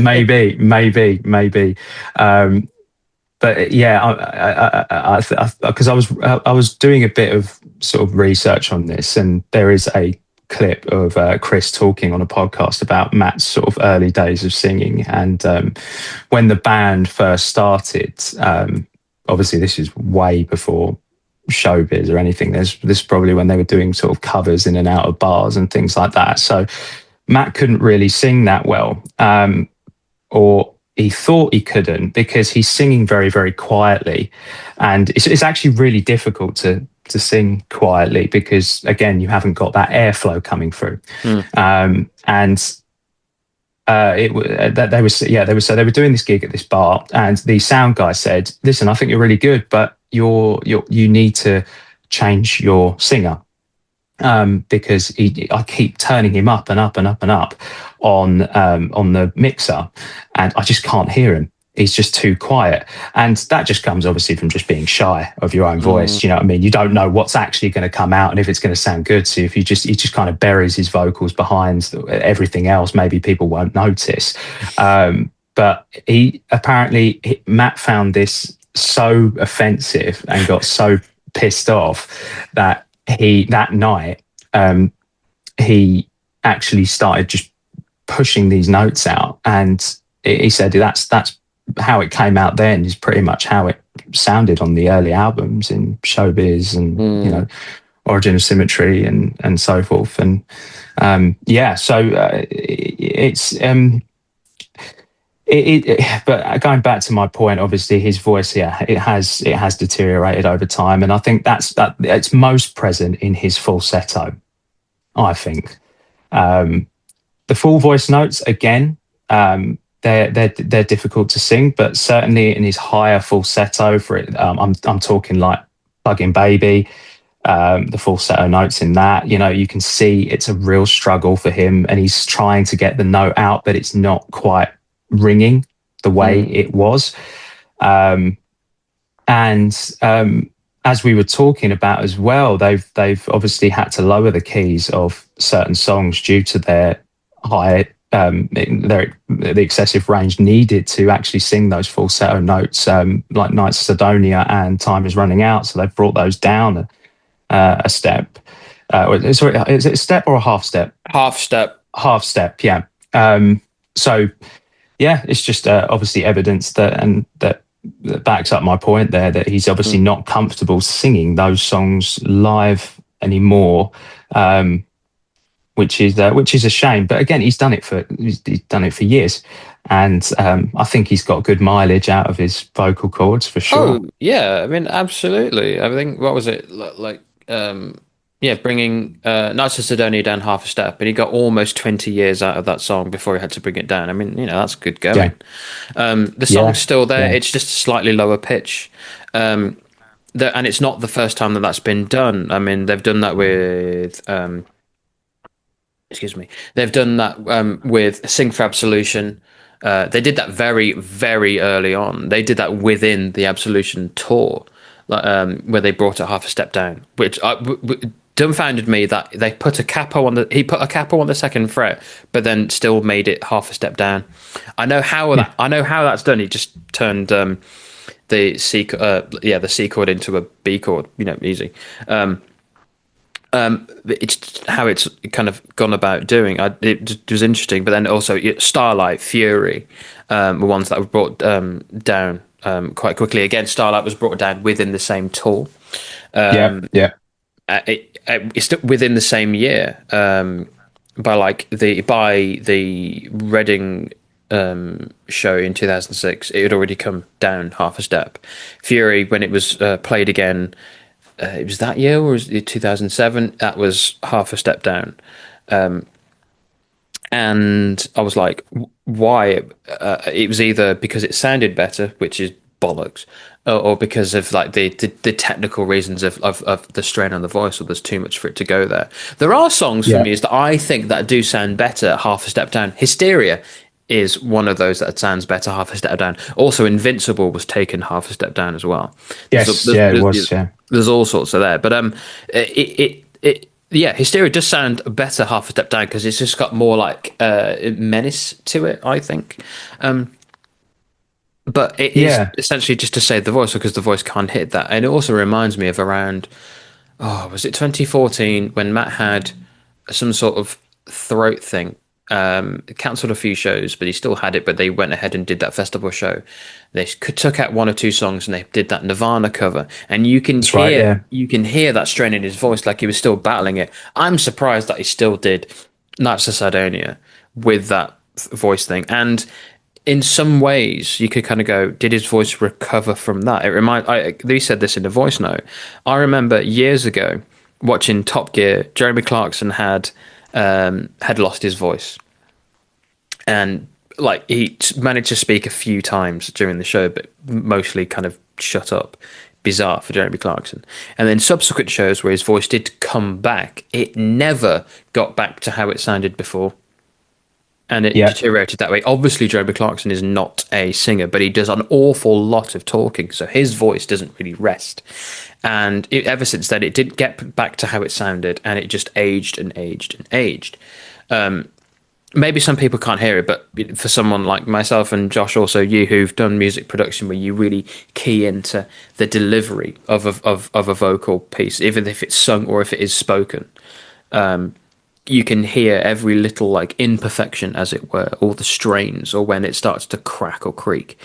Maybe. But yeah, because I was doing a bit of sort of research on this, and there is a clip of Chris talking on a podcast about Matt's sort of early days of singing, and when the band first started. Obviously, this is way before showbiz or anything. This is probably when they were doing sort of covers in and out of bars and things like that. So Matt couldn't really sing that well, or he thought he couldn't, because he's singing very, very quietly, and it's actually really difficult to sing quietly because, again, you haven't got that airflow coming through. And they were doing this gig at this bar, and the sound guy said, "Listen, I think you're really good, but you need to change your singer." Because I keep turning him up and up and up and up on the mixer, and I just can't hear him. He's just too quiet, and that just comes obviously from just being shy of your own voice. You know what I mean? You don't know what's actually going to come out and if it's going to sound good. So if he just kind of buries his vocals behind everything else, maybe people won't notice. But Matt found this so offensive and got so pissed off that that night, he actually started just pushing these notes out, and he said that's how it came out. Then is pretty much how it sounded on the early albums in Showbiz and Origin of Symmetry and so forth. And but going back to my point, obviously his voice, it has deteriorated over time, and I think it's most present in his falsetto. I think the full voice notes, again, they're difficult to sing, but certainly in his higher falsetto, for it, I'm talking like Plug-in Baby. The falsetto notes in that, you can see it's a real struggle for him, and he's trying to get the note out, but it's not quite ringing the way it was. As we were talking about as well, they've obviously had to lower the keys of certain songs due to their high the excessive range needed to actually sing those falsetto notes, like Nights of Sidonia and Time Is Running Out. So they've brought those down a step. Sorry, is it a step or a half step? Half step, yeah. So yeah, it's just obviously evidence that backs up my point there, that he's obviously not comfortable singing those songs live anymore, which is a shame. But again, he's done it for years, and I think he's got good mileage out of his vocal cords for sure. Oh yeah, I mean absolutely. I think what was it like? Bringing Nights of Sidonia down half a step, and he got almost 20 years out of that song before he had to bring it down. I mean, that's good going. The song's still there; it's just a slightly lower pitch, and it's not the first time that's been done. I mean, they've done that with. They've done that with Sing for Absolution. They did that very, very early on. They did that within the Absolution tour, where they brought it half a step down, which dumbfounded me that they put a capo on the he put a capo on the second fret, but then still made it half a step down. I know how that's done. He just turned the the C chord into a B chord. Easy. It's how it's kind of gone about doing. It was interesting, but then also Starlight, Fury, were ones that were brought down quite quickly. Again, Starlight was brought down within the same tour. Yeah. It's within the same year. By the Reading show in 2006, it had already come down half a step. Fury, when it was played again, it was that year, or was it 2007? That was half a step down. And I was like, why? It was either because it sounded better, which is bollocks, or because of like the technical reasons of the strain on the voice, or there's too much for it to go there. There are songs for me that I think that do sound better half a step down. Hysteria is one of those that sounds better half a step down. Also, Invincible was taken half a step down as well. Yes, it was. Yeah, there's all sorts of there, but Hysteria does sound better half a step down because it's just got more like menace to it, I think. But it is essentially just to save the voice, because the voice can't hit that. And it also reminds me of around, was it 2014 when Matt had some sort of throat thing? Cancelled a few shows, but he still had it. But they went ahead and did that festival show. They took out one or two songs and they did that Nirvana cover, and you can you can hear that strain in his voice, like he was still battling it. I'm surprised that he still did Nights of Sardonia with that voice thing, and in some ways you could kind of go, did his voice recover from that? They said this in the voice note. I remember years ago watching Top Gear. Jeremy Clarkson had lost his voice, and like he managed to speak a few times during the show, but mostly kind of shut up. Bizarre for Jeremy Clarkson. And then subsequent shows where his voice did come back, it never got back to how it sounded before, and it deteriorated that way. Obviously Jeremy Clarkson is not a singer, but he does an awful lot of talking, so his voice doesn't really rest. And ever since then, it didn't get back to how it sounded, and it just aged and aged and aged. Maybe some people can't hear it, but for someone like myself and Josh, also you, who've done music production where you really key into the delivery of a vocal piece, even if it's sung or if it is spoken, you can hear every little like imperfection, as it were, all the strains, or when it starts to crack or creak,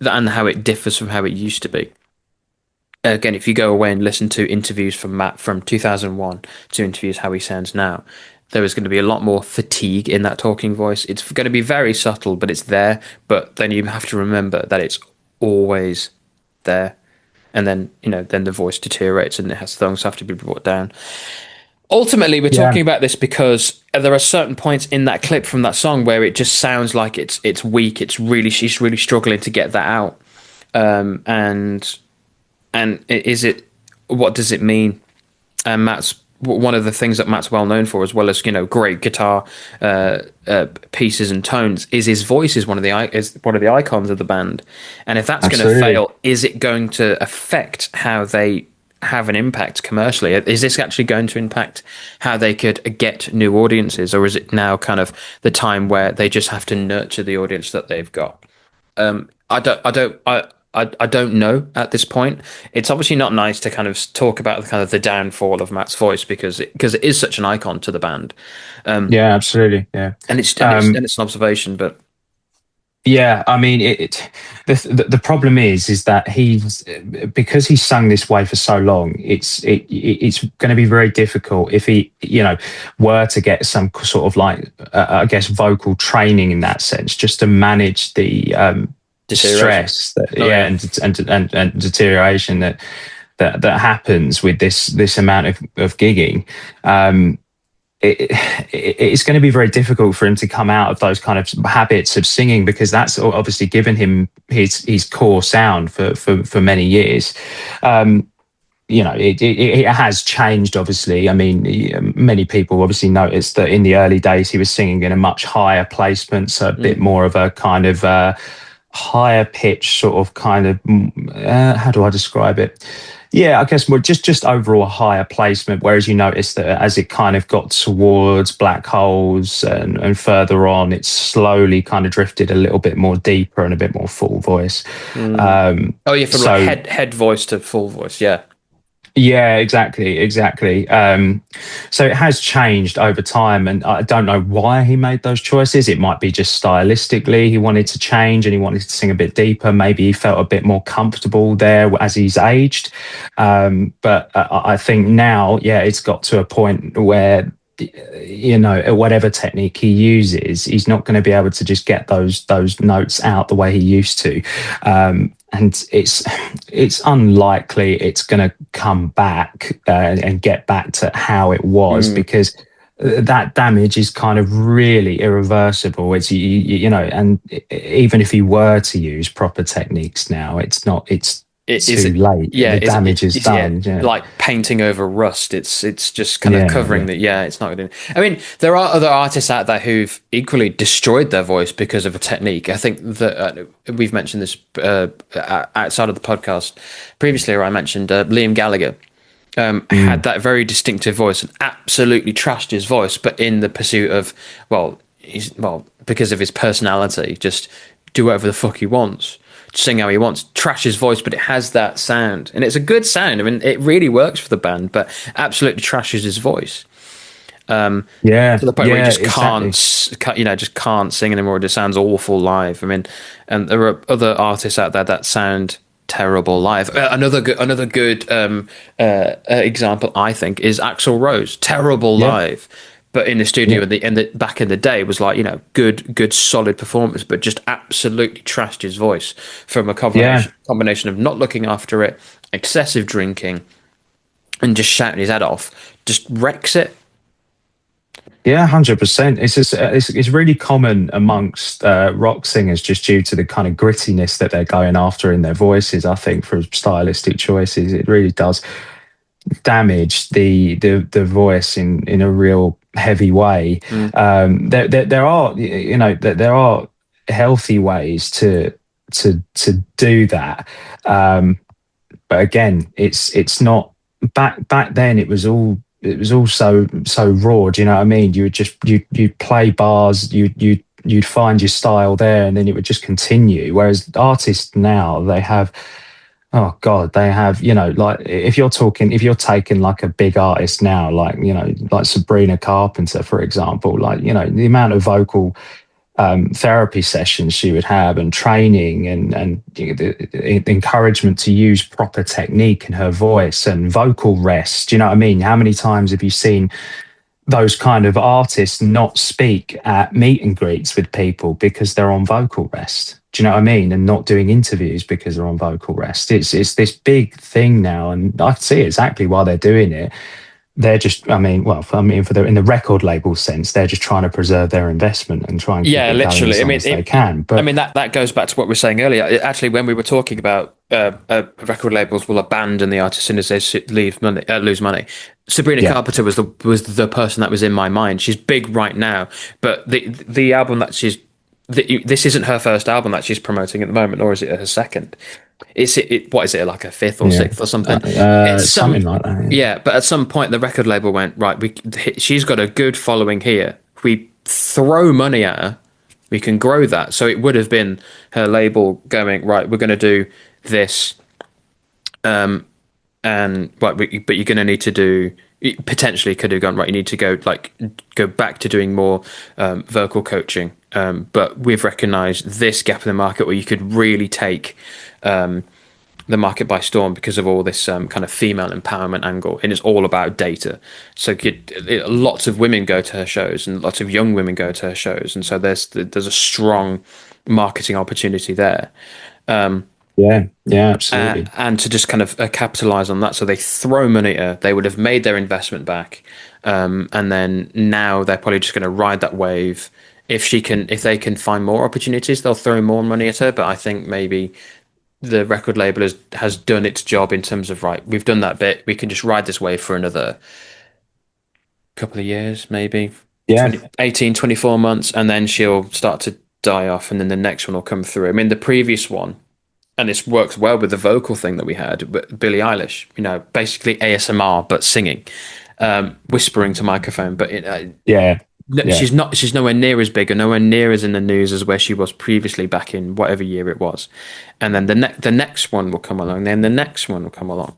and how it differs from how it used to be. Again, if you go away and listen to interviews from Matt from 2001 to interviews how he sounds now, there is going to be a lot more fatigue in that talking voice. It's going to be very subtle, but it's there. But then you have to remember that it's always there. And then, then the voice deteriorates and things have to be brought down. Ultimately, we're talking about this because there are certain points in that clip from that song where it just sounds like it's weak. She's really struggling to get that out. And what does it mean? And Matt's one of the things that Matt's well known for, as well as great guitar pieces and tones, is his voice is one of the icons of the band. And if that's going to fail, is it going to affect how they have an impact commercially? Is this actually going to impact how they could get new audiences, or is it now kind of the time where they just have to nurture the audience that they've got? I don't know at this point. It's obviously not nice to kind of talk about the downfall of Matt's voice because it is such an icon to the band. Absolutely. Yeah, and it's an observation, but yeah, I mean, the problem is that because he's sung this way for so long. It's going to be very difficult if he were to get some sort of like I guess vocal training in that sense, just to manage the stress and deterioration that happens with this amount of gigging. It's going to be very difficult for him to come out of those kind of habits of singing, because that's obviously given him his core sound for many years. It has changed, obviously. I mean, many people obviously noticed that in the early days he was singing in a much higher placement, so a bit more of a kind of higher pitch sort of kind of how do I describe it? Yeah, I guess more just overall higher placement. Whereas you notice that as it kind of got towards black holes and further on, it's slowly kind of drifted a little bit more deeper and a bit more full voice. Mm. Um, Oh yeah, from like so head voice to full voice. Yeah. yeah, exactly. So it has changed over time, and I don't know why he made those choices. It might be just stylistically he wanted to change and he wanted to sing a bit deeper. Maybe he felt a bit more comfortable there as he's aged. But I think now, yeah, it's got to a point where whatever technique he uses, he's not going to be able to just get those notes out the way he used to. And it's unlikely it's going to come back and get back to how it was, Mm. because that damage is kind of really irreversible. It's and even if he were to use proper techniques now, it's not. It's Is too it? late. Yeah. The damage is Is yeah. done. Yeah, Like painting over rust. It's just kind of yeah, covering yeah, that. Yeah, it's not going to. I mean, there are other artists out there who've equally destroyed their voice because of a technique. I think that we've mentioned this outside of the podcast previously, where I mentioned Liam Gallagher. Had mm, that very distinctive voice and absolutely trashed his voice, but in the pursuit of, because of his personality, just do whatever the fuck he wants, sing how he wants, trash his voice, but it has that sound, and it's a good sound. I mean, it really works for the band, but absolutely trashes his voice yeah, to the point where he yeah. just Exactly. just can't sing anymore. It just sounds awful live. I mean, and there are other artists out there that sound terrible live. Another good example, I think, is Axl Rose. Terrible Yeah, live, but in the studio yeah, in the back in the day was like, good solid performance, but just absolutely trashed his voice from a yeah. combination of not looking after it, excessive drinking, and just shouting his head off. Just wrecks it. Yeah, 100%. It's just it's really common amongst rock singers, just due to the kind of grittiness that they're going after in their voices. I think for stylistic choices, it really does damage the voice in a real heavy way. Mm. There are there are healthy ways to do that. Um, but again, it's not back then. It was all so raw. Do you know what I mean? You would just you'd play bars, you'd find your style there, and then it would just continue. Whereas artists now, they have, oh God, they have, like if you're taking like a big artist now, like, like Sabrina Carpenter, for example, like, the amount of vocal therapy sessions she would have, and training, and the encouragement to use proper technique in her voice and vocal rest. Do you know what I mean? How many times have you seen those kind of artists not speak at meet and greets with people because they're on vocal rest? Do you know what I mean? And not doing interviews because they're on vocal rest. It's this big thing now, and I can see exactly why they're doing it. They're just, for the in the record label sense, they're just trying to preserve their investment and try and keep Yeah, it going as literally. I long mean, as they can. I But mean that goes back to what we were saying earlier. Actually, when we were talking about record labels will abandon the artist as soon as they leave money, lose money. Sabrina yeah, Carpenter was the person that was in my mind. She's big right now, but the album that this isn't her first album that she's promoting at the moment, or is it her second? What is it, like a fifth or yeah, sixth or something? It's something some like that. Yeah. Yeah, but at some point the record label went, right, she's got a good following here. If we throw money at her, we can grow that. So it would have been her label going, right, we're going to do this, and but you're going to need to do, potentially could have gone, right, you need to go back to doing more vocal coaching, but we've recognized this gap in the market where you could really take the market by storm because of all this kind of female empowerment angle, and it's all about data. So lots of women go to her shows, and lots of young women go to her shows, and so there's a strong marketing opportunity there. Yeah, yeah, absolutely. And to just kind of capitalize on that. So they throw money at her, they would have made their investment back, and then now they're probably just going to ride that wave. If they can find more opportunities, they'll throw more money at her. But I think maybe the record label has done its job in terms of, right, we've done that bit, we can just ride this wave for another couple of years, maybe Yeah, 20, 18, 24 months, and then she'll start to die off, and then the next one will come through. I mean, the previous one, and this works well with the vocal thing that we had, but Billie Eilish, basically ASMR but singing, whispering to microphone. But Yeah, no, yeah, she's nowhere near as big or nowhere near as in the news as where she was previously back in whatever year it was. And then the next one will come along, then the next one will come along.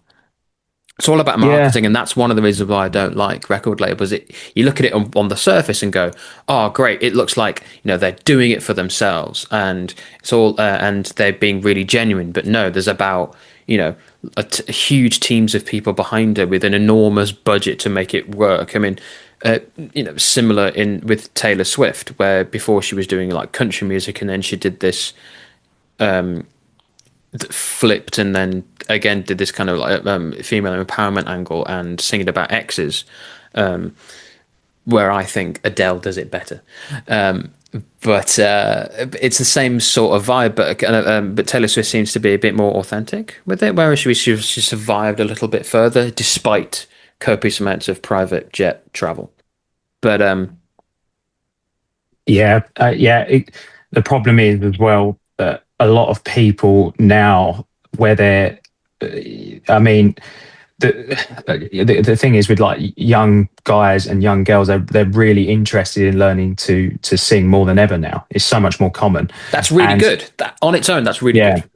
It's all about yeah, marketing, and that's one of the reasons why I don't like record labels. You look at it on the surface and go, "Oh, great! It looks like they're doing it for themselves, and it's all and they're being really genuine." But no, there's about huge teams of people behind her with an enormous budget to make it work. I mean, similar in with Taylor Swift, where before she was doing like country music, and then she did this flipped and then again did this kind of like female empowerment angle and singing about exes, where I think Adele does it better. But it's the same sort of vibe, but Taylor Swift seems to be a bit more authentic with it, whereas she survived a little bit further despite copious amounts of private jet travel. But yeah. The problem is as well that a lot of people now, where they're, I mean, the thing is with like young guys and young girls, they're really interested in learning to sing more than ever now. It's so much more common, that's really and good. That on its own, that's really yeah, good.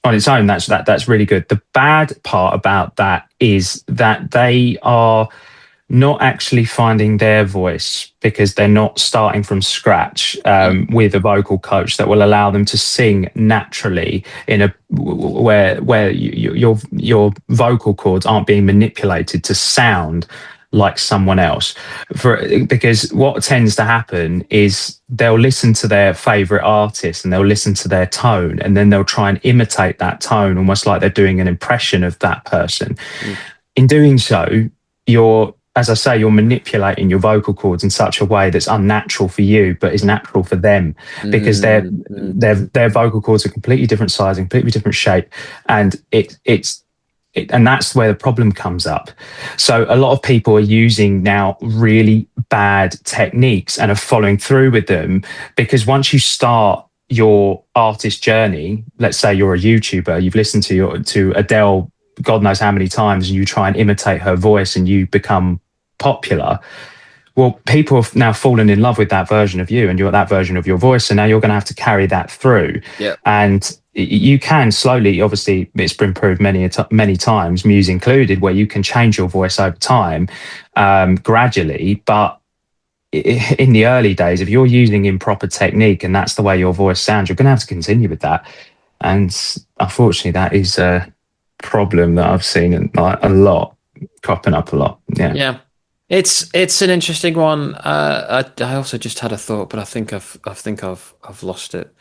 on its own, that's really good. The bad part about that is that they are not actually finding their voice because they're not starting from scratch with a vocal coach that will allow them to sing naturally in a where your vocal cords aren't being manipulated to sound like someone else. Because what tends to happen is they'll listen to their favorite artist and they'll listen to their tone, and then they'll try and imitate that tone almost like they're doing an impression of that person. Mm. In doing so, you're, as I say, you're manipulating your vocal cords in such a way that's unnatural for you, but is natural for them, because Mm, mm, mm. their vocal cords are completely different size and completely different shape, and and that's where the problem comes up. So a lot of people are using now really bad techniques and are following through with them, because once you start your artist journey, let's say you're a YouTuber, you've listened to Adele God knows how many times, and you try and imitate her voice and you become popular. Well, people have now fallen in love with that version of you and you're that version of your voice, and now you're going to have to carry that through. Yeah. And you can slowly, obviously, it's been proved many times, Muse included, where you can change your voice over time, gradually. But in the early days, if you're using improper technique and that's the way your voice sounds, you're going to have to continue with that. And unfortunately, that is a problem that I've seen a lot, cropping up a lot. Yeah. Yeah. It's an interesting one. I also just had a thought, but I think I've lost it.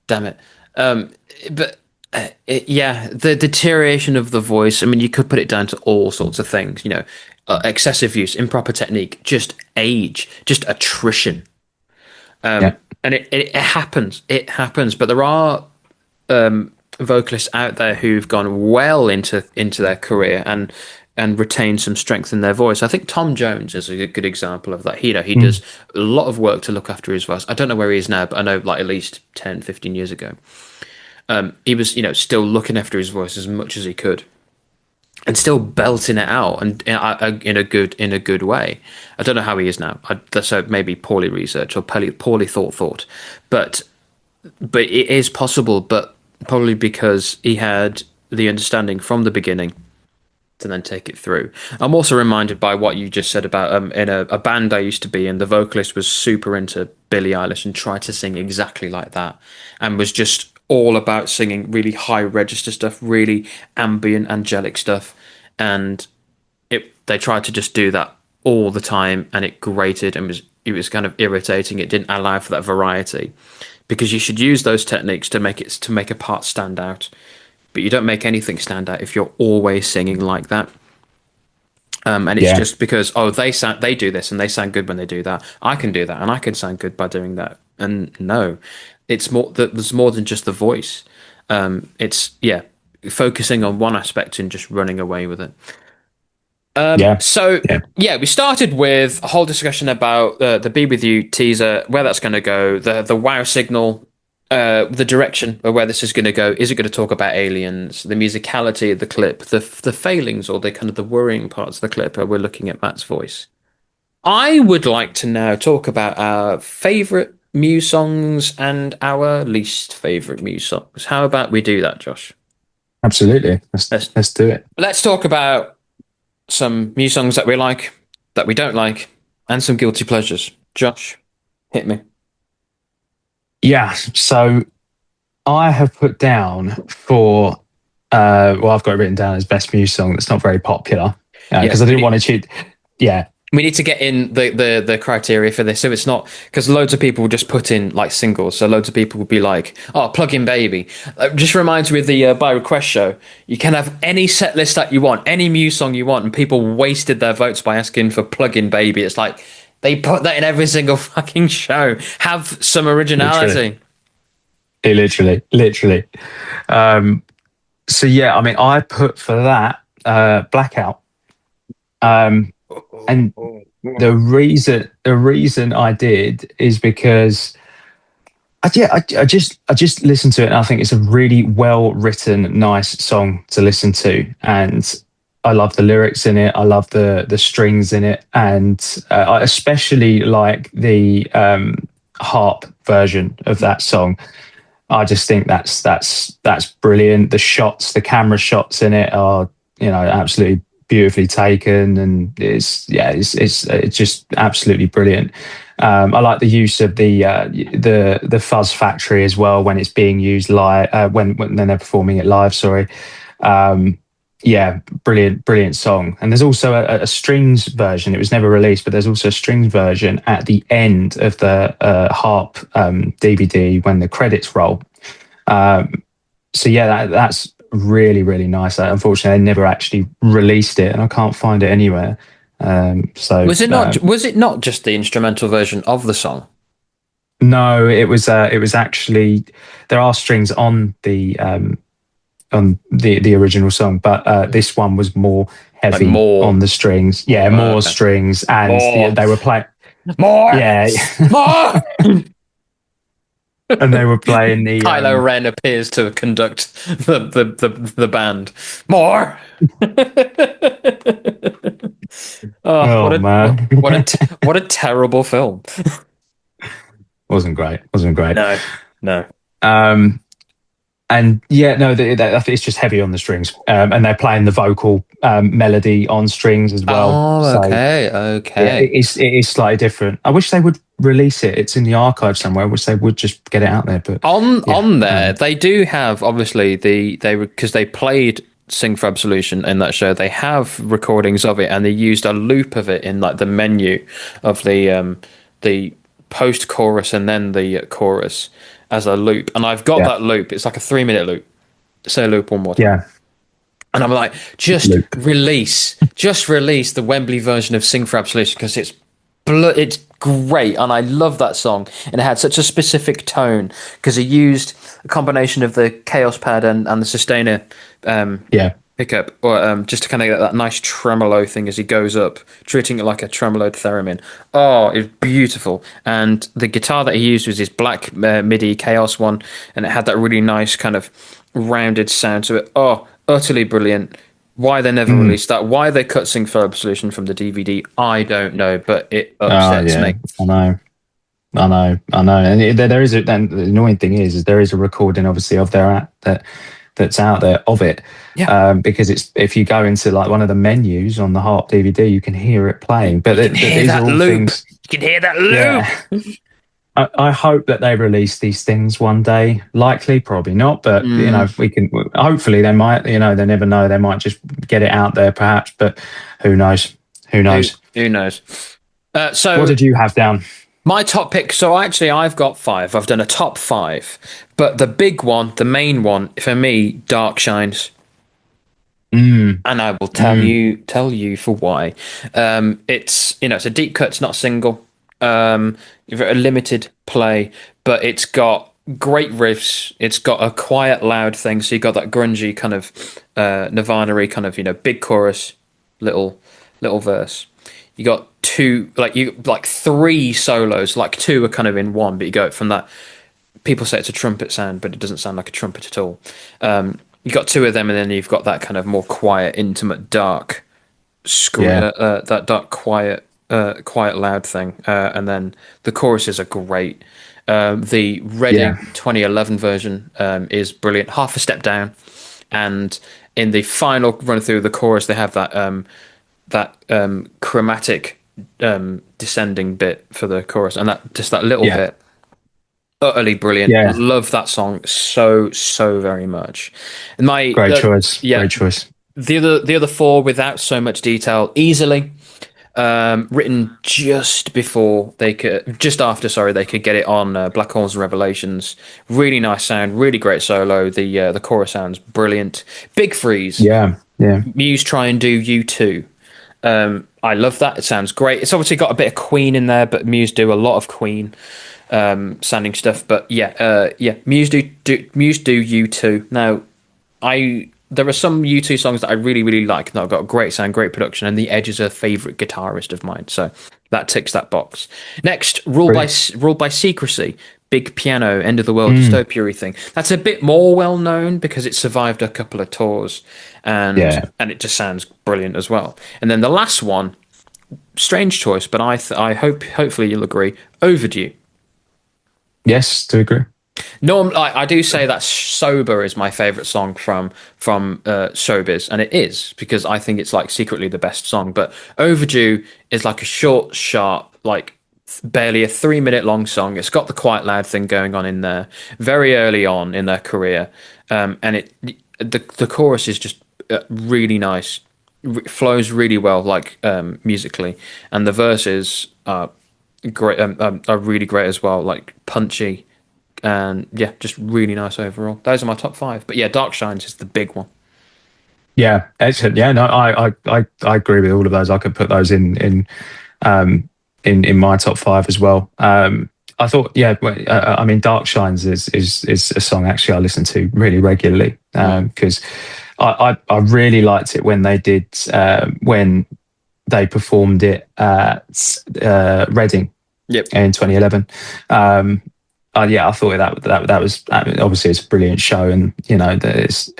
Damn it. Um, but yeah, the deterioration of the voice. I mean, you could put it down to all sorts of things. Excessive use, improper technique, just age, just attrition. Yeah. And it happens. It happens. But there are vocalists out there who've gone well into their career and retained some strength in their voice. I think Tom Jones is a good example of that. He Mm. does a lot of work to look after his voice. I don't know where he is now, but I know like at least 10, 15 years ago. He was, still looking after his voice as much as he could and still belting it out and in a good way. I don't know how he is now. So maybe poorly researched or poorly thought, but it is possible. But probably because he had the understanding from the beginning to then take it through. I'm also reminded by what you just said about in a band I used to be in, the vocalist was super into Billie Eilish and tried to sing exactly like that, and was just all about singing really high register stuff, really ambient, angelic stuff, and they tried to just do that all the time, and it grated and it was kind of irritating. It didn't allow for that variety, because you should use those techniques to make a part stand out, but you don't make anything stand out if you're always singing like that. And it's Yeah. just because they do this and they sound good when they do that. I can do that and I can sound good by doing that. And no, it's more that there's more than just the voice. It's focusing on one aspect and just running away with it. Yeah. So Yeah. yeah, we started with a whole discussion about the "Be With You" teaser, where that's going to go, the wow signal. the direction of where this is going to go. Is it going to talk about aliens, the musicality of the clip, the failings or the kind of the worrying parts of the clip? We're looking at Matt's voice. I would like to now talk about our favorite Muse songs and our least favorite Muse songs. How about we do that, Josh? Absolutely. Let's Let's let's do it. let's talk about some Muse songs that we like, that we don't like, and some guilty pleasures. Josh, hit me. Yeah. So I have put down for well, I've got it written down as best Muse song that's not very popular because Yes, I we didn't need, want to cheat. Yeah, we need to get in the criteria for this. So it's not because loads of people will just put in like singles. So loads of people will be like, "Oh, plug in baby." Just reminds me of the by request show. You can have any set list that you want, any Muse song you want, and people wasted their votes by asking for plug in baby. It's like they put that in every single fucking show. Have some literally, originality. literally. Um, so yeah, I mean, I put for that Blackout, and the reason I did is because I just listened to it and I think it's a really well written, nice song to listen to, and I love the lyrics in it. I love the strings in it, and I especially like the harp version of that song. I just think that's brilliant. The shots, the camera shots in it are absolutely beautifully taken, and it's just absolutely brilliant. I like the use of the fuzz factory as well when it's being used live when they're performing it live. Sorry, yeah, brilliant song. And there's also a strings version. It was never released, but there's also a strings version at the end of the harp DVD when the credits roll. So yeah, that's really nice. Unfortunately, they never actually released it, and I can't find it anywhere. Was it not just the instrumental version of the song? No, it was actually there are strings on the original song, but this one was more Like heavy on more, the strings. Yeah, more okay. strings, and More, they were playing. more, Yeah, more. and they were playing the Kylo Ren appears to conduct the band. More. Oh, oh man, what a terrible film. wasn't great. No, no. Um, and yeah, no, I think it's just heavy on the strings, and they're playing the vocal melody on strings as well. Oh, So okay, yeah, okay. it is slightly different. I wish they would release it. It's in the archive somewhere. I wish they would just get it out there. But yeah, On there, they do have obviously they because they played Sing for Absolution in that show. They have recordings of it, and they used a loop of it in like the menu of the post chorus and then the chorus as a loop. And I've got yeah, that loop. It's like a 3 minute loop. Say loop one more time. yeah. And I'm like, Loop. just release the Wembley version of Sing for Absolution because it's great, and I love that song. And it had such a specific tone because it used a combination of the Chaos pad and the sustainer Yeah. pickup, or just to kind of get that nice tremolo thing as he goes up, treating it like a tremolo theremin. Oh, it's beautiful. And the guitar that he used was his black MIDI Chaos one, and it had that really nice kind of rounded sound to it. Oh, utterly brilliant. Why they never Mm. released that? Why they cut Sing for Absolution from the DVD? I don't know, but it Oh upsets yeah, me. I know. And there is and the annoying thing is there is a recording obviously of their app that's out there of it. Yeah, Because it's if you go into like one of the menus on the Harp DVD, you can hear it playing. But you can hear these that are all loop. things. You can hear that loop. Yeah, I hope that they release these things one day. Likely, probably not. But Mm, if we can. Hopefully, they might. They never know. They might just get it out there, perhaps. But who knows? Who knows? who knows? What So did you have down? my top pick. So actually, I've got five. I've done a top five, but the big one, the main one for me, Dark Shines, Mm, and I will mm, tell you for why. It's a deep cut. It's not a single. A limited play, but it's got great riffs. It's got a quiet, loud thing. So you got that grungy kind of Nirvana-y kind of big chorus, little verse. You got three solos. Like two are kind of in one, but you go from that people say it's a trumpet sound, but it doesn't sound like a trumpet at all. You've got two of them, and then you've got that kind of more quiet, intimate, dark, Yeah. that dark, quiet, loud thing. And then the choruses are great. The Yeah. Reading 2011 version is brilliant, half a step down, and in the final run through the chorus, they have that chromatic descending bit for the chorus, and that just that little Yeah. bit, utterly brilliant. Yeah. Love that song so very much. My Great choice. yeah, Great choice. the other four without so much detail, easily written just after, sorry, they could get it on Black Holes and Revelations. Really nice sound, really great solo. The chorus sounds brilliant. Big Freeze. Yeah. Yeah. Muse try and do You Too. I love that. It sounds great. It's obviously got a bit of Queen in there, but Muse do a lot of Queen sounding stuff. But yeah, Muse do You Too. Now, there are some U2 songs that I really like that have got a great sound, great production, and The Edge is a favorite guitarist of mine, so that ticks that box. Next, Brilliant. Ruled by Secrecy, big piano, end of the world Mm. dystopia thing. That's a bit more well known because it survived a couple of tours, and Yeah. it just sounds brilliant as well. And then the last one, strange choice, but I hopefully you'll agree, Overdue. Yes, to agree. No, I do say that "Sober" is my favorite song from Showbiz, and it is because I think it's like secretly the best song. But "Overdue" is like a short, sharp, like barely a 3 minute long song. It's got the quite loud thing going on in there very early on in their career, and the chorus is just really nice, flows really well, like musically, and the verses are great, are really great as well, like punchy and yeah, just really nice overall. Those are my top five. But yeah, Dark Shines is the big one. Yeah, excellent. Yeah, no, I agree with all of those. I could put those in my top five as well. I thought, yeah, I mean, Dark Shines is a song actually I listen to really regularly because I really liked it when they did when they performed it at Reading Yep. in 2011. Yeah, I thought that was, I mean, obviously it's a brilliant show, and you know it's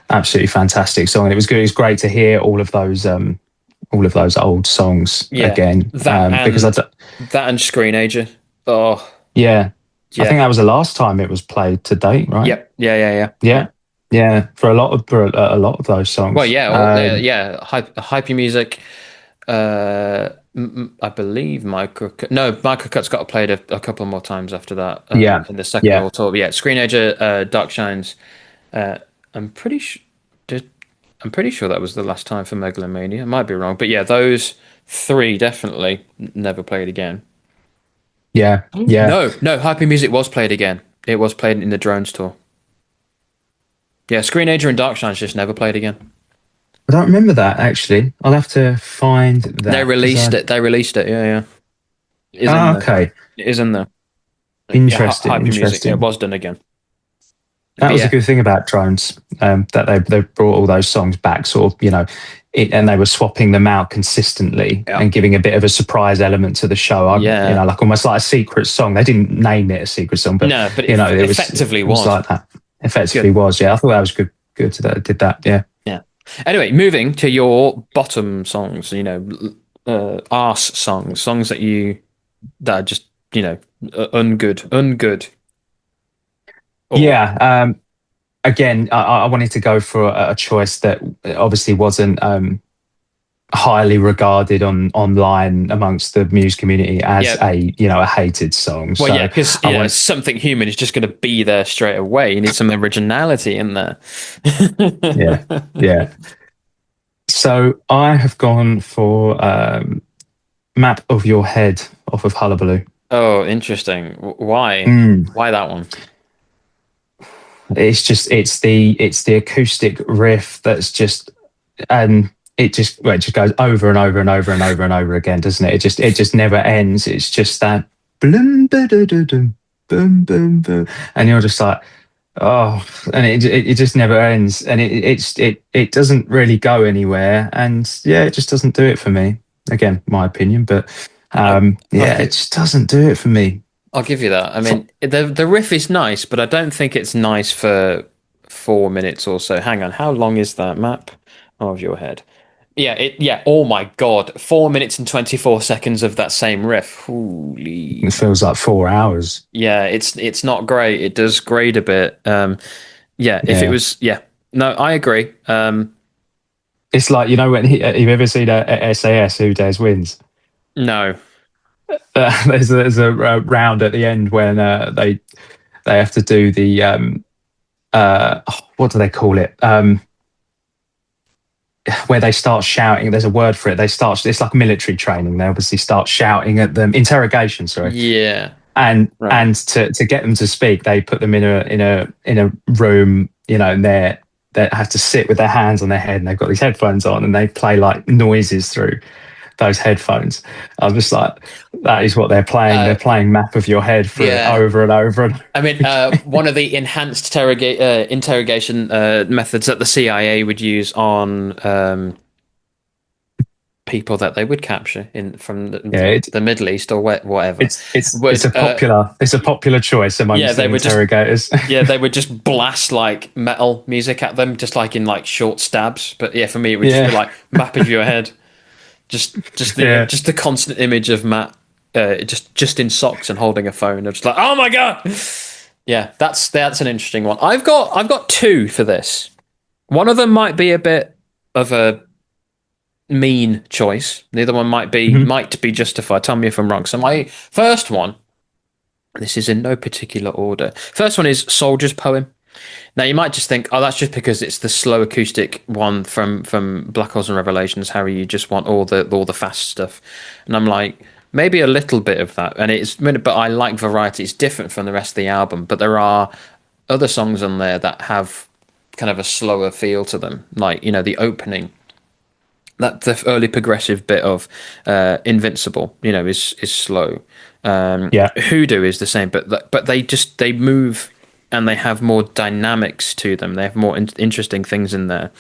absolutely fantastic song. And it was good. It was great to hear all of those old songs Yeah. again because That and Screenager. Oh, yeah, I think yeah. that was the last time it was played to date, right? Yep. Yeah. Yeah, yeah, for a lot of those songs. Well, yeah, yeah. Hype music. I believe Michael Cut's got played a couple more times after that. Yeah, In the second yeah, world tour. But yeah, Screenager, Dark Shines. I'm pretty sure. I'm pretty sure that was the last time for Megalomania. I might be wrong, but yeah, those three definitely never played again. yeah, yeah. No, Hyper Music was played again. It was played in the Drones tour. Yeah, Screenager and Dark Shines just never played again. I don't remember that actually. I'll have to find that. They released it. They released it. Yeah. It is in there. Okay. It is in there. Interesting. Hyper Music. Interesting. It was done again. That But was yeah, a good thing about Drones, that they brought all those songs back, sort of, you know, and they were swapping them out consistently Yeah. and giving a bit of a surprise element to the show. Yeah. You know, like almost like a secret song. They didn't name it a secret song, but no, but you know, it effectively it was like that. Effectively was, yeah. I thought that was good. Good that it did that, yeah. Yeah. Anyway, moving to your bottom songs, you know, arse songs that are just, you know, ungood. Or, Yeah. Again, I wanted to go for a choice that obviously wasn't highly regarded online amongst the Muse community as Yeah. a hated song. Well, So yeah, because something human is just going to be there straight away. You need some originality in there. yeah, yeah. So I have gone for Map of Your Head off of Hullabaloo. Oh, interesting. Why? Why that one? It's the acoustic riff that's just it just goes over and over and over and over and over again, doesn't it? It just never ends. It's just that blum, ba-da-da-dum, boom boom boom, and you're just like, oh, and it just never ends, and it doesn't really go anywhere, and yeah, it just doesn't do it for me. Again, my opinion, but it just doesn't do it for me. I'll give you that. I mean, the riff is nice, but I don't think it's nice for 4 minutes or so. Hang on, how long is that map of your head? Yeah. Oh my God, 4 minutes and 24 seconds of that same riff. It Holy, feels like 4 hours. yeah, it's not great. It does grade a bit. Yeah, if it Yeah. was, yeah, no, I agree. It's like, when you've ever seen a SAS Who Dares Wins? No, There's a round at the end when they have to do the what do they call it? Where they start shouting. There's a word for it. They start. It's like military training. They obviously start shouting at them. Interrogation, sorry. yeah, And right. to get them to speak, they put them in a room. And they have to sit with their hands on their head, and they've got these headphones on, and they play like noises through those headphones. I'm just like, that is what they're playing. They're Uh, playing Map of Your Head for yeah. over and over and over I mean, again. one of the enhanced interrogation methods that the CIA would use on people that they would capture in from Yeah, the Middle East or whatever it's would a popular choice yeah, amongst the they would just interrogators. yeah, they would just blast like metal music at them, just like in like short stabs. But yeah, for me, it would just be Yeah, like map of your head, yeah. just the constant image of Matt, just in socks and holding a phone. I'm just like, oh my God. Yeah, that's an interesting one. I've got two for this. One of them might be a bit of a mean choice. The other one Mhm. might be justified. Tell me if I'm wrong. So my first one, this is in no particular order. First one is Soldier's Poem. Now you might just think, oh, that's just because it's the slow acoustic one from Black Holes and Revelations, Harry. You just want all the fast stuff, and I'm like, maybe a little bit of that, and but I like variety. It's different from the rest of the album, but there are other songs on there that have kind of a slower feel to them, like the opening, that the early progressive bit of Invincible, is slow. Yeah, Hoodoo is the same, but they move and they have more dynamics to them. They have more interesting things in there.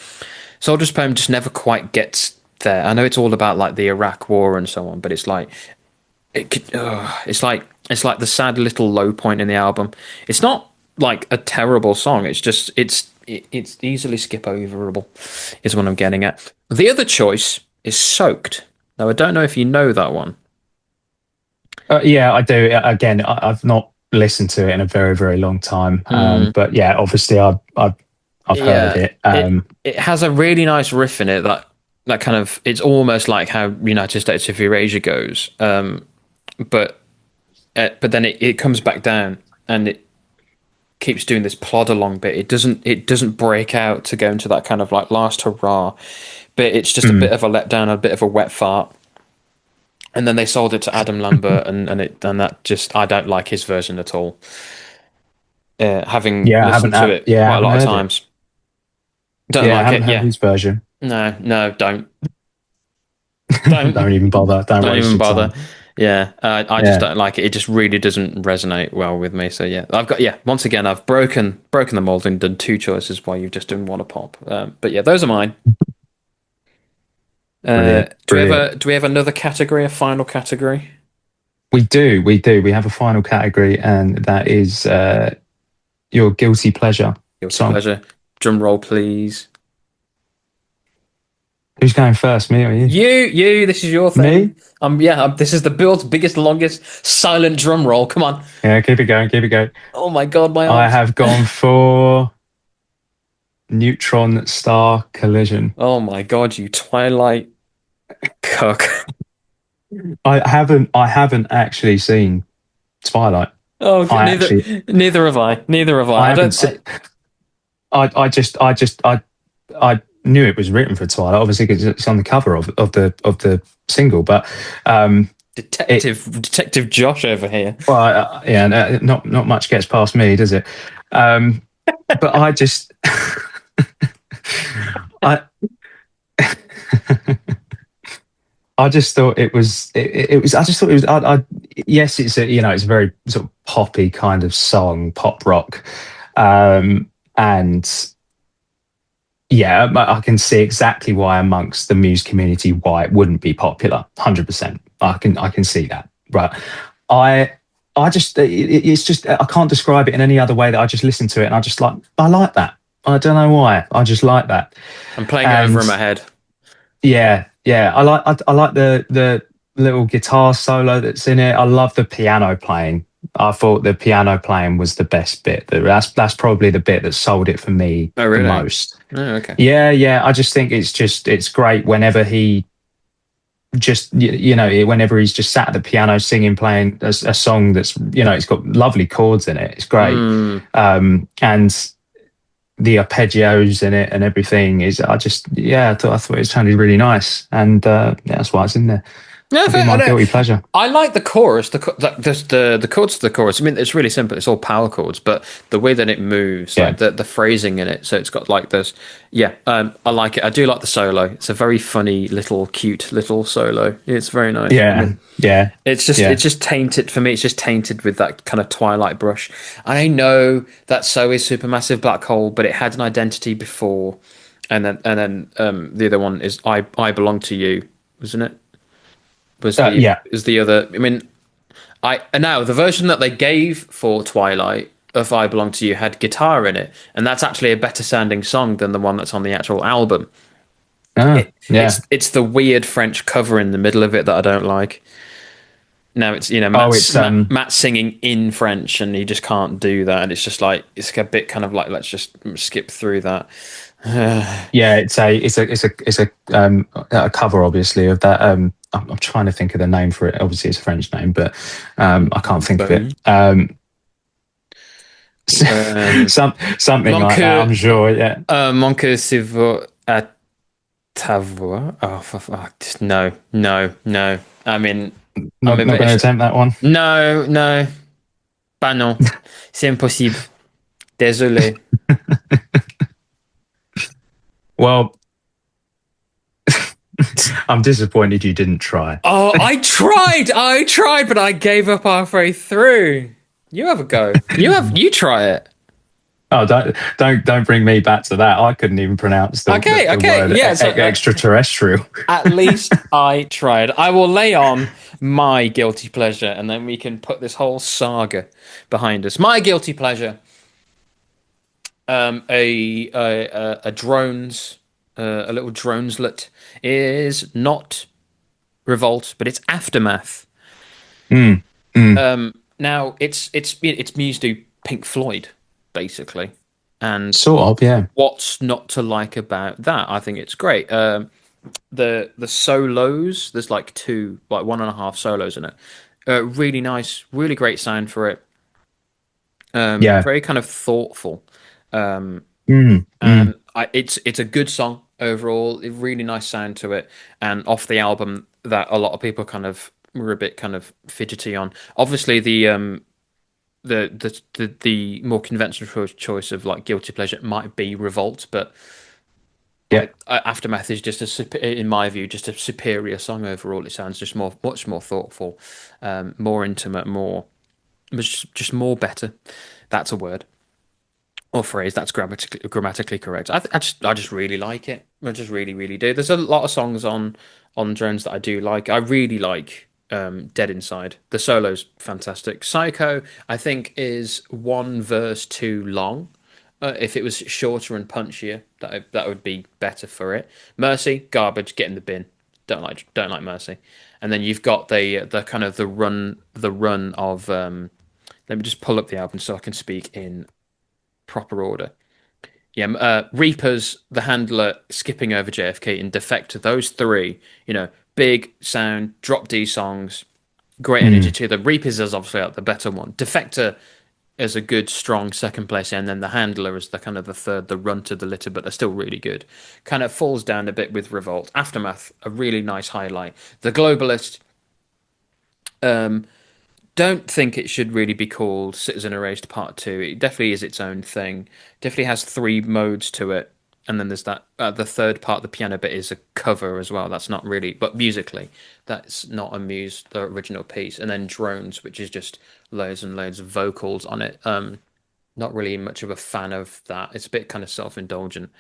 Soldier's Poem just never quite gets there. I know it's all about like the Iraq War and so on, but it's like it's like the sad little low point in the album. It's not like a terrible song. It's just it's easily skip overable, is what I'm getting at. The other choice is Soaked. Now I don't know if you know that one. yeah, I do. Again, I've not listened to it in a very, very long time. Mm, But yeah, obviously, I've heard yeah, it. it has a really nice riff in it that kind of it's almost like how United States of Eurasia goes. But but then it comes back down and it keeps doing this plod along bit. It doesn't break out to go into that kind of like last hurrah bit. It's just a bit Mm. of a letdown, a bit of a wet fart. And then they sold it to Adam Lambert, and that just I don't like his version at all. Having Yeah, I listened haven't. to it Yeah, I quite a haven't lot of heard it. times, don't Yeah, I like haven't it. heard Yeah, his version. no, Don't don't even bother. Don't don't waste even your bother. time. Yeah, I just Yeah, don't like it. It just really doesn't resonate well with me. So yeah, I've got yeah. Once again, I've broken the mold and done two choices while you've just done one a pop. But yeah, those are mine. brilliant, brilliant. Do we have another category, a final category? We do, we do. We have a final category, and that is your guilty pleasure Guilty song. pleasure. Drum roll, please. Who's going first, me or you? You. This is your Me? thing. This is the build's biggest, longest silent drum roll. Come on. Yeah, keep it going, keep it going. Oh my God, my I arms. have gone for Neutron Star Collision. Oh my God, you Twilight cook. I haven't actually seen Twilight. Oh, I actually neither have I. Neither have I I. I haven't don't. seen I knew it was written for Twilight, obviously because it's on the cover of the single, but it Detective Josh over here. well yeah, not much gets past me, does it? Um, but I just I I just thought it was I just thought it was yes, it's it's a very sort of poppy kind of song, pop rock, and yeah, I can see exactly why amongst the Muse community why it wouldn't be popular. 100%. I can see that. Right. I I just it's just I can't describe it in any other way that I just listen to it and I just like I like that. I don't know why. I just like that. I'm playing it over And in my head. yeah, I like the little guitar solo that's in it. I love the piano playing. I thought the piano playing was the best bit. That's probably the bit that sold it for me Oh, the really? most. Oh, okay. Yeah. I just think it's great whenever he just whenever he's just sat at the piano singing, playing a song that's it's got lovely chords in it. It's great, Mm. and the arpeggios in it and everything is. I thought it sounded really nice, and yeah, that's why it's in there. No, That'd be fair, I my know. guilty pleasure. I like the chorus, the chords to the chorus. I mean, it's really simple. It's all power chords, but the way that it moves, Yeah, like the phrasing in it. So it's got like this. Yeah, I like it. I do like the solo. It's a very funny little, cute little solo. It's very nice. I yeah, mean, yeah, it's yeah. just tainted for me. It's just tainted with that kind of Twilight brush. And I know that so is Supermassive Black Hole, but it had an identity before, and then the other one is I Belong to You, wasn't it? Was the Yeah. is the other? I mean, I now the version that they gave for Twilight of I Belong to You had guitar in it, and that's actually a better sounding song than the one that's on the actual album. Oh, yeah. It's the weird French cover in the middle of it that I don't like. Now it's Oh, it's Matt singing in French, and he just can't do that, and it's just like it's a bit kind of like let's just skip through that. yeah. It's a cover, obviously, of that. I'm trying to think of the name for it. Obviously, it's a French name, but I can't think of it. Bonu. Something Mon like that. cœur, I'm sure. Yeah. mon cœur s'éveille à ta voix. Oh, just no, no, no. I mean, I'm a Not going to bit. attempt that one. No, no, pas non. C'est impossible. Désolé. Well, I'm disappointed you didn't try. Oh, I tried, but I gave up halfway through. You have a go. You try it. Oh, don't bring me back to that. I couldn't even pronounce the Okay, word yeah. So extraterrestrial. at least I tried. I will lay on my guilty pleasure, and then we can put this whole saga behind us. My guilty pleasure, a drones, a little droneslet is not Revolt, but it's Aftermath. Mm, mm. Now it's Muse do Pink Floyd basically, and Sort of, yeah. what's not to like about that? I think it's great. The solos, there's like two, like one and a half solos in it. Really nice, really great sound for it. Yeah. Very kind of thoughtful. Um, Mm, mm. and it's a good song overall. A really nice sound to it, and off the album that a lot of people kind of were a bit kind of fidgety on. Obviously, the more conventional choice of like guilty pleasure might be Revolt, but Yeah. Aftermath is just in my view, just a superior song overall. It sounds just much more thoughtful, more intimate, just more better. That's a word or phrase that's grammatically correct. I just really like it. I just really do. There's a lot of songs on Drones that I do like. I really like Dead Inside. The solo's fantastic. Psycho, I think, is one verse too long. If it was shorter and punchier, that would be better for it. Mercy, garbage, get in the bin. Don't like Mercy. And then you've got the kind of the run of let me just pull up the album so I can speak in proper order. Yeah, Reapers, The Handler, Skipping Over JFK, and Defector. Those three, big sound, drop D songs, great energy Mm. to them. Reapers is obviously the better one. Defector is a good, strong second place, and then The Handler is the kind of the third, the run to the litter, but they're still really good. Kind of falls down a bit with Revolt. Aftermath, a really nice highlight. The Globalist, um, don't think it should really be called Citizen Erased Part 2. It definitely is its own thing. Definitely has three modes to it. And then there's that the third part, the piano bit, is a cover as well. That's not really, but musically, that's not a Muse, the original piece. And then Drones, which is just loads and loads of vocals on it. Not really much of a fan of that. It's a bit kind of self-indulgent.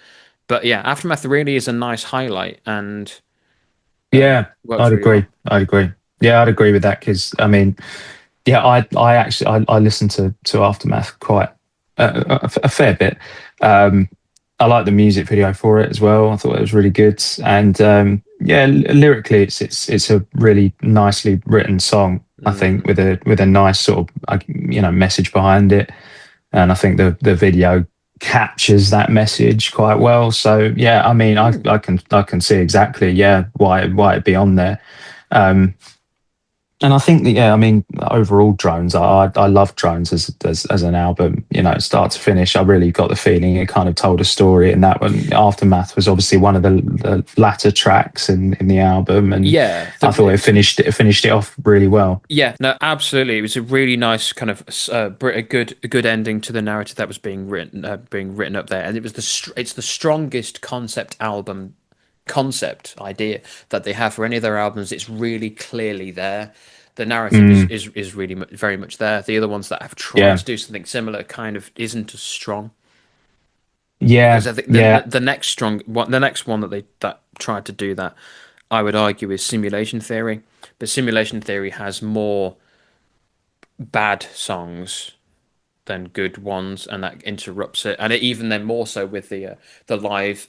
But yeah, Aftermath really is a nice highlight and Yeah, works I'd really agree. well. I'd agree. Yeah, I'd agree with that because I mean, yeah, I actually I listened to Aftermath quite a fair bit. Um, I like the music video for it as well. I thought it was really good, and yeah, lyrically, it's a really nicely written song. I think Mm. with a nice sort of message behind it, and I think the video captures that message quite well. So yeah, I mean, Mm. I can see exactly why it'd be on there. Um, and I think that, yeah, I mean, overall, Drones, I love Drones as an album. You know, start to finish, I really got the feeling it kind of told a story. And that one, Aftermath, was obviously one of the latter tracks in the album, and Yeah, I thought it finished it off really well. yeah, no, absolutely. It was a really nice kind of a good ending to the narrative that was being written up there, and it was it's the strongest concept idea that they have for any of their albums. It's really clearly there. The narrative Mm, is really very much there. The other ones that have tried yeah, to do something similar kind of isn't as strong, because yeah, I think yeah, the next one that they that tried to do that, I would argue, is Simulation Theory. But Simulation Theory has more bad songs than good ones, and that interrupts it. And even then, more so with the live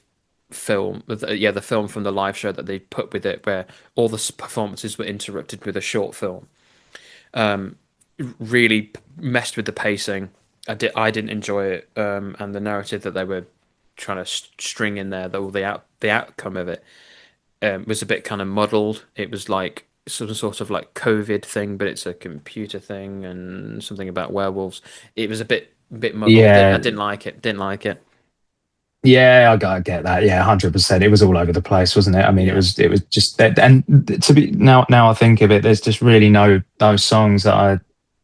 film, the film from the live show that they put with it, where all the performances were interrupted with a short film. Really messed with the pacing. I didn't enjoy it, and the narrative that they were trying to string in there, all the outcome of it, was a bit kind of muddled. It was like some sort of like COVID thing, but it's a computer thing, and something about werewolves. It was a bit muddled. I yeah. didn't like it. Didn't like it. Yeah, I get that. Yeah, 100%. It was all over the place, wasn't it? I mean, Yeah. it was just that. And to be now I think of it, there's just really no those songs that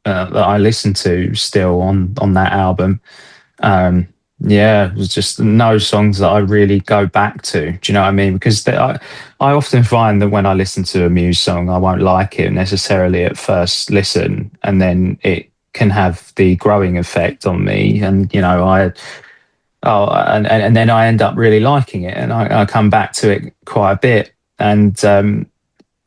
I listen to still on that album. Um, yeah, it was just no songs that I really go back to. Do you know what I mean? Because I often find that when I listen to a Muse song, I won't like it necessarily at first listen, and then it can have the growing effect on me. And and then I end up really liking it, and I come back to it quite a bit. And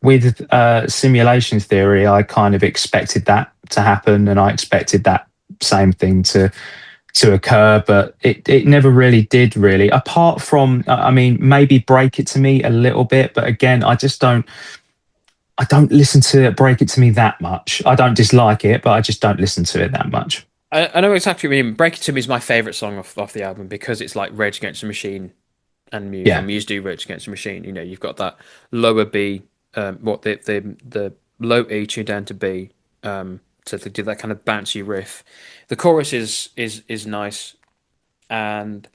with simulation theory, I kind of expected that to happen, and I expected that same thing to occur, but it never really did. Really, apart from, I mean, maybe Break It to Me a little bit, but again, I don't listen to Break It to Me that much. I don't dislike it, but I just don't listen to it that much. I know exactly what you mean. Break It To Me is my favorite song off the album because it's like Rage Against the Machine and Muse, or Yeah, Muse do Rage Against the Machine. You know, you've got that lower B, the low E tuned down to B, so they do that kind of bouncy riff. The chorus is nice, and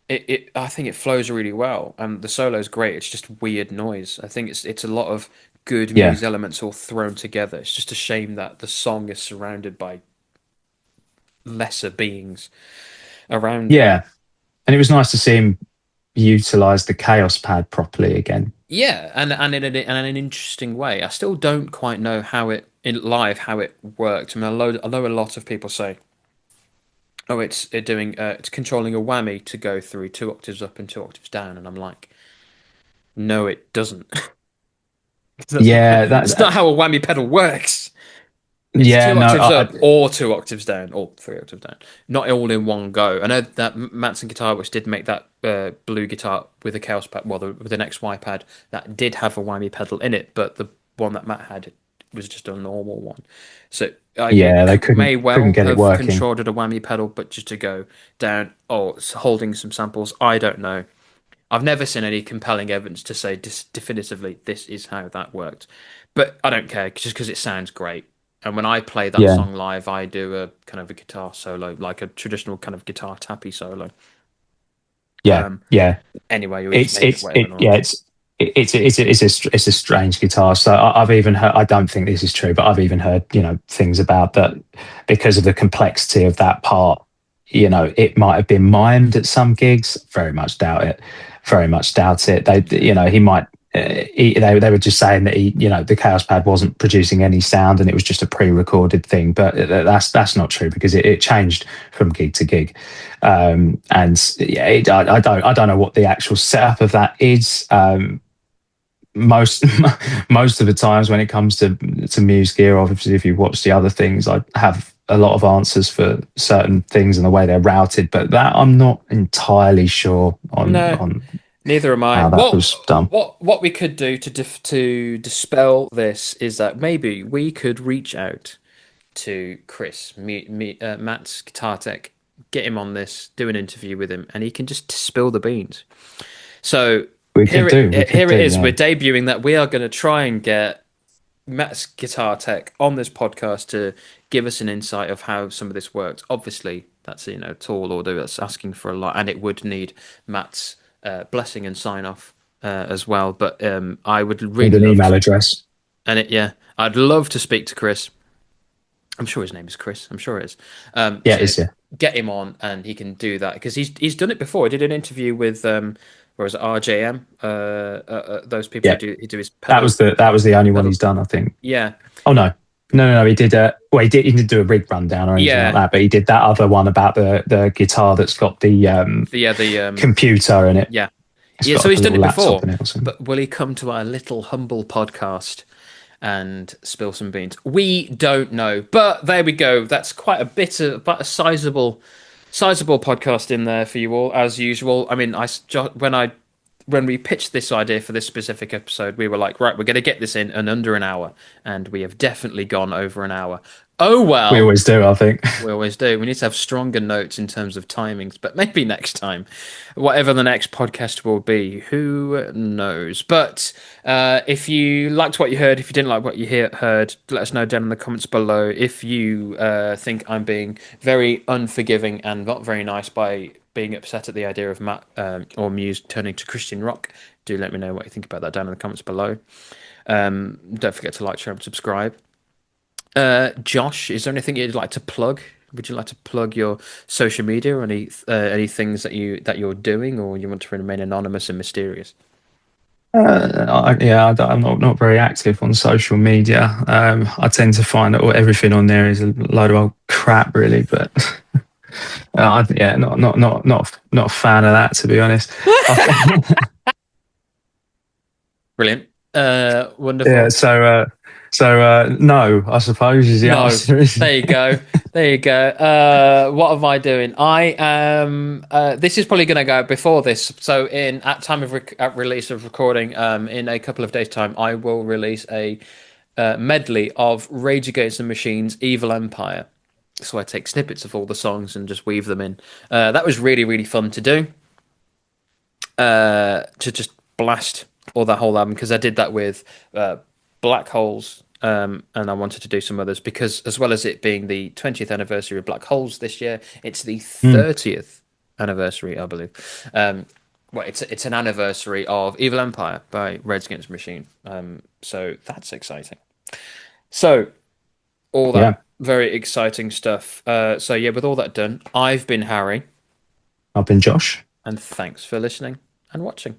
it I think it flows really well, and the solo is great. It's just weird noise. I think it's a lot of good yeah, Muse elements all thrown together. It's just a shame that the song is surrounded by lesser beings around it. yeah. And it was nice to see him utilize the Chaos Pad properly again. Yeah, and in an interesting way. I still don't quite know how it in live how it worked. I mean, I know a lot of people say, "Oh, it's controlling a whammy to go through 2 octaves up and 2 octaves down," and I'm like, "No, it doesn't. Yeah, That's not how a whammy pedal works. It's yeah, two no, octaves up or 2 octaves down or 3 octaves down, not all in one go." I know that Matson Guitar Works did make that blue guitar with a Chaos pad, well, with an XY pad that did have a whammy pedal in it, but the one that Matt had was just a normal one. So yeah, they may couldn't well get it have working. controlled a whammy pedal, but just to go down, oh, it's holding some samples. I don't know. I've never seen any compelling evidence to say definitively this is how that worked, but I don't care just because it sounds great. And when I play that Yeah, song live, I do a kind of a guitar solo, like a traditional kind of guitar tappy solo. yeah, Um, yeah. anyway, you just make it It's whatever it yeah, noise. it's a strange guitar. So I've even heard. I don't think this is true, but I've even heard things about that because of the complexity of that part. It might have been mimed at some gigs. Very much doubt it. Very much doubt it. He might. They were just saying that the Chaos Pad wasn't producing any sound and it was just a pre-recorded thing, but that's not true because it changed from gig to gig, and yeah, I don't know what the actual setup of that is, most most of the times when it comes to Muse gear, obviously, if you watch the other things, I have a lot of answers for certain things and the way they're routed, but that I'm not entirely sure No, on neither am I. how that was done. What we could do to dispel this is that maybe we could reach out to Chris, Matt's guitar tech, get him on this, do an interview with him, and he can just spill the beans. So We could here it do, is. yeah. We're debuting that we are going to try and get Matt's guitar tech on this podcast to give us an insight of how some of this works. Obviously, that's tall order. That's asking for a lot, and it would need Matt's blessing and sign off as well. But I would Need really an love email to, address. and I'd love to speak to Chris. I'm sure his name is Chris. I'm sure it is. Yeah, it To is, yeah. get him on, and he can do that because he's done it before. He did an interview with where was it, RJM? Those people Yeah. who do his pedal That was the only one pedal. he's done, I think. Yeah, Oh no, he did well, he didn't do a rig rundown or anything like yeah, that, but he did that other one about the guitar that's got the the computer in it. yeah, It's yeah. got So like a he's done little it laptop before, in it or something. but will he come to our little humble podcast and spill some beans? We don't know, but there we go. That's quite a bit of, but a sizable podcast in there for you all as usual. I mean, when we pitched this idea for this specific episode, we were like, right, we're going to get this in under an hour, and we have definitely gone over an hour. Oh We well. always do, I think. We always do. We need to have stronger notes in terms of timings, but maybe next time, whatever the next podcast will be, who knows? But if you liked what you heard, if you didn't like what you heard, let us know down in the comments below. If you think I'm being very unforgiving and not very nice by being upset at the idea of Matt or Muse turning to Christian rock, do let me know what you think about that down in the comments below. Don't forget to like, share, and subscribe. Josh, is there anything you'd like to plug? Would you like to plug your social media or any things that you're doing, or you want to remain anonymous and mysterious? Yeah, I'm not very active on social media. I tend to find that everything on there is a load of old crap, really. But yeah, not a fan of that, to be honest. Brilliant. Yeah, Wonderful. no, I suppose is the No, answer, isn't there you it? go. There you go. What am I doing? I am. This is probably going to go out before this. So, at time of at release of recording, in a couple of days' time, I will release a medley of Rage Against the Machine's "Evil Empire." So I take snippets of all the songs and just weave them in. That was really really fun to do. To just blast all that whole album because I did that with Black Holes. And I wanted to do some others because, as well as it being the 20th anniversary of Black Holes this year, it's the Hmm. 30th anniversary, I believe. Well, it's an anniversary of Evil Empire by Rage Against the Machine. So that's exciting. So all that Yeah, very exciting stuff. So yeah, with all that done, I've been Harry, I've been Josh. and thanks for listening and watching.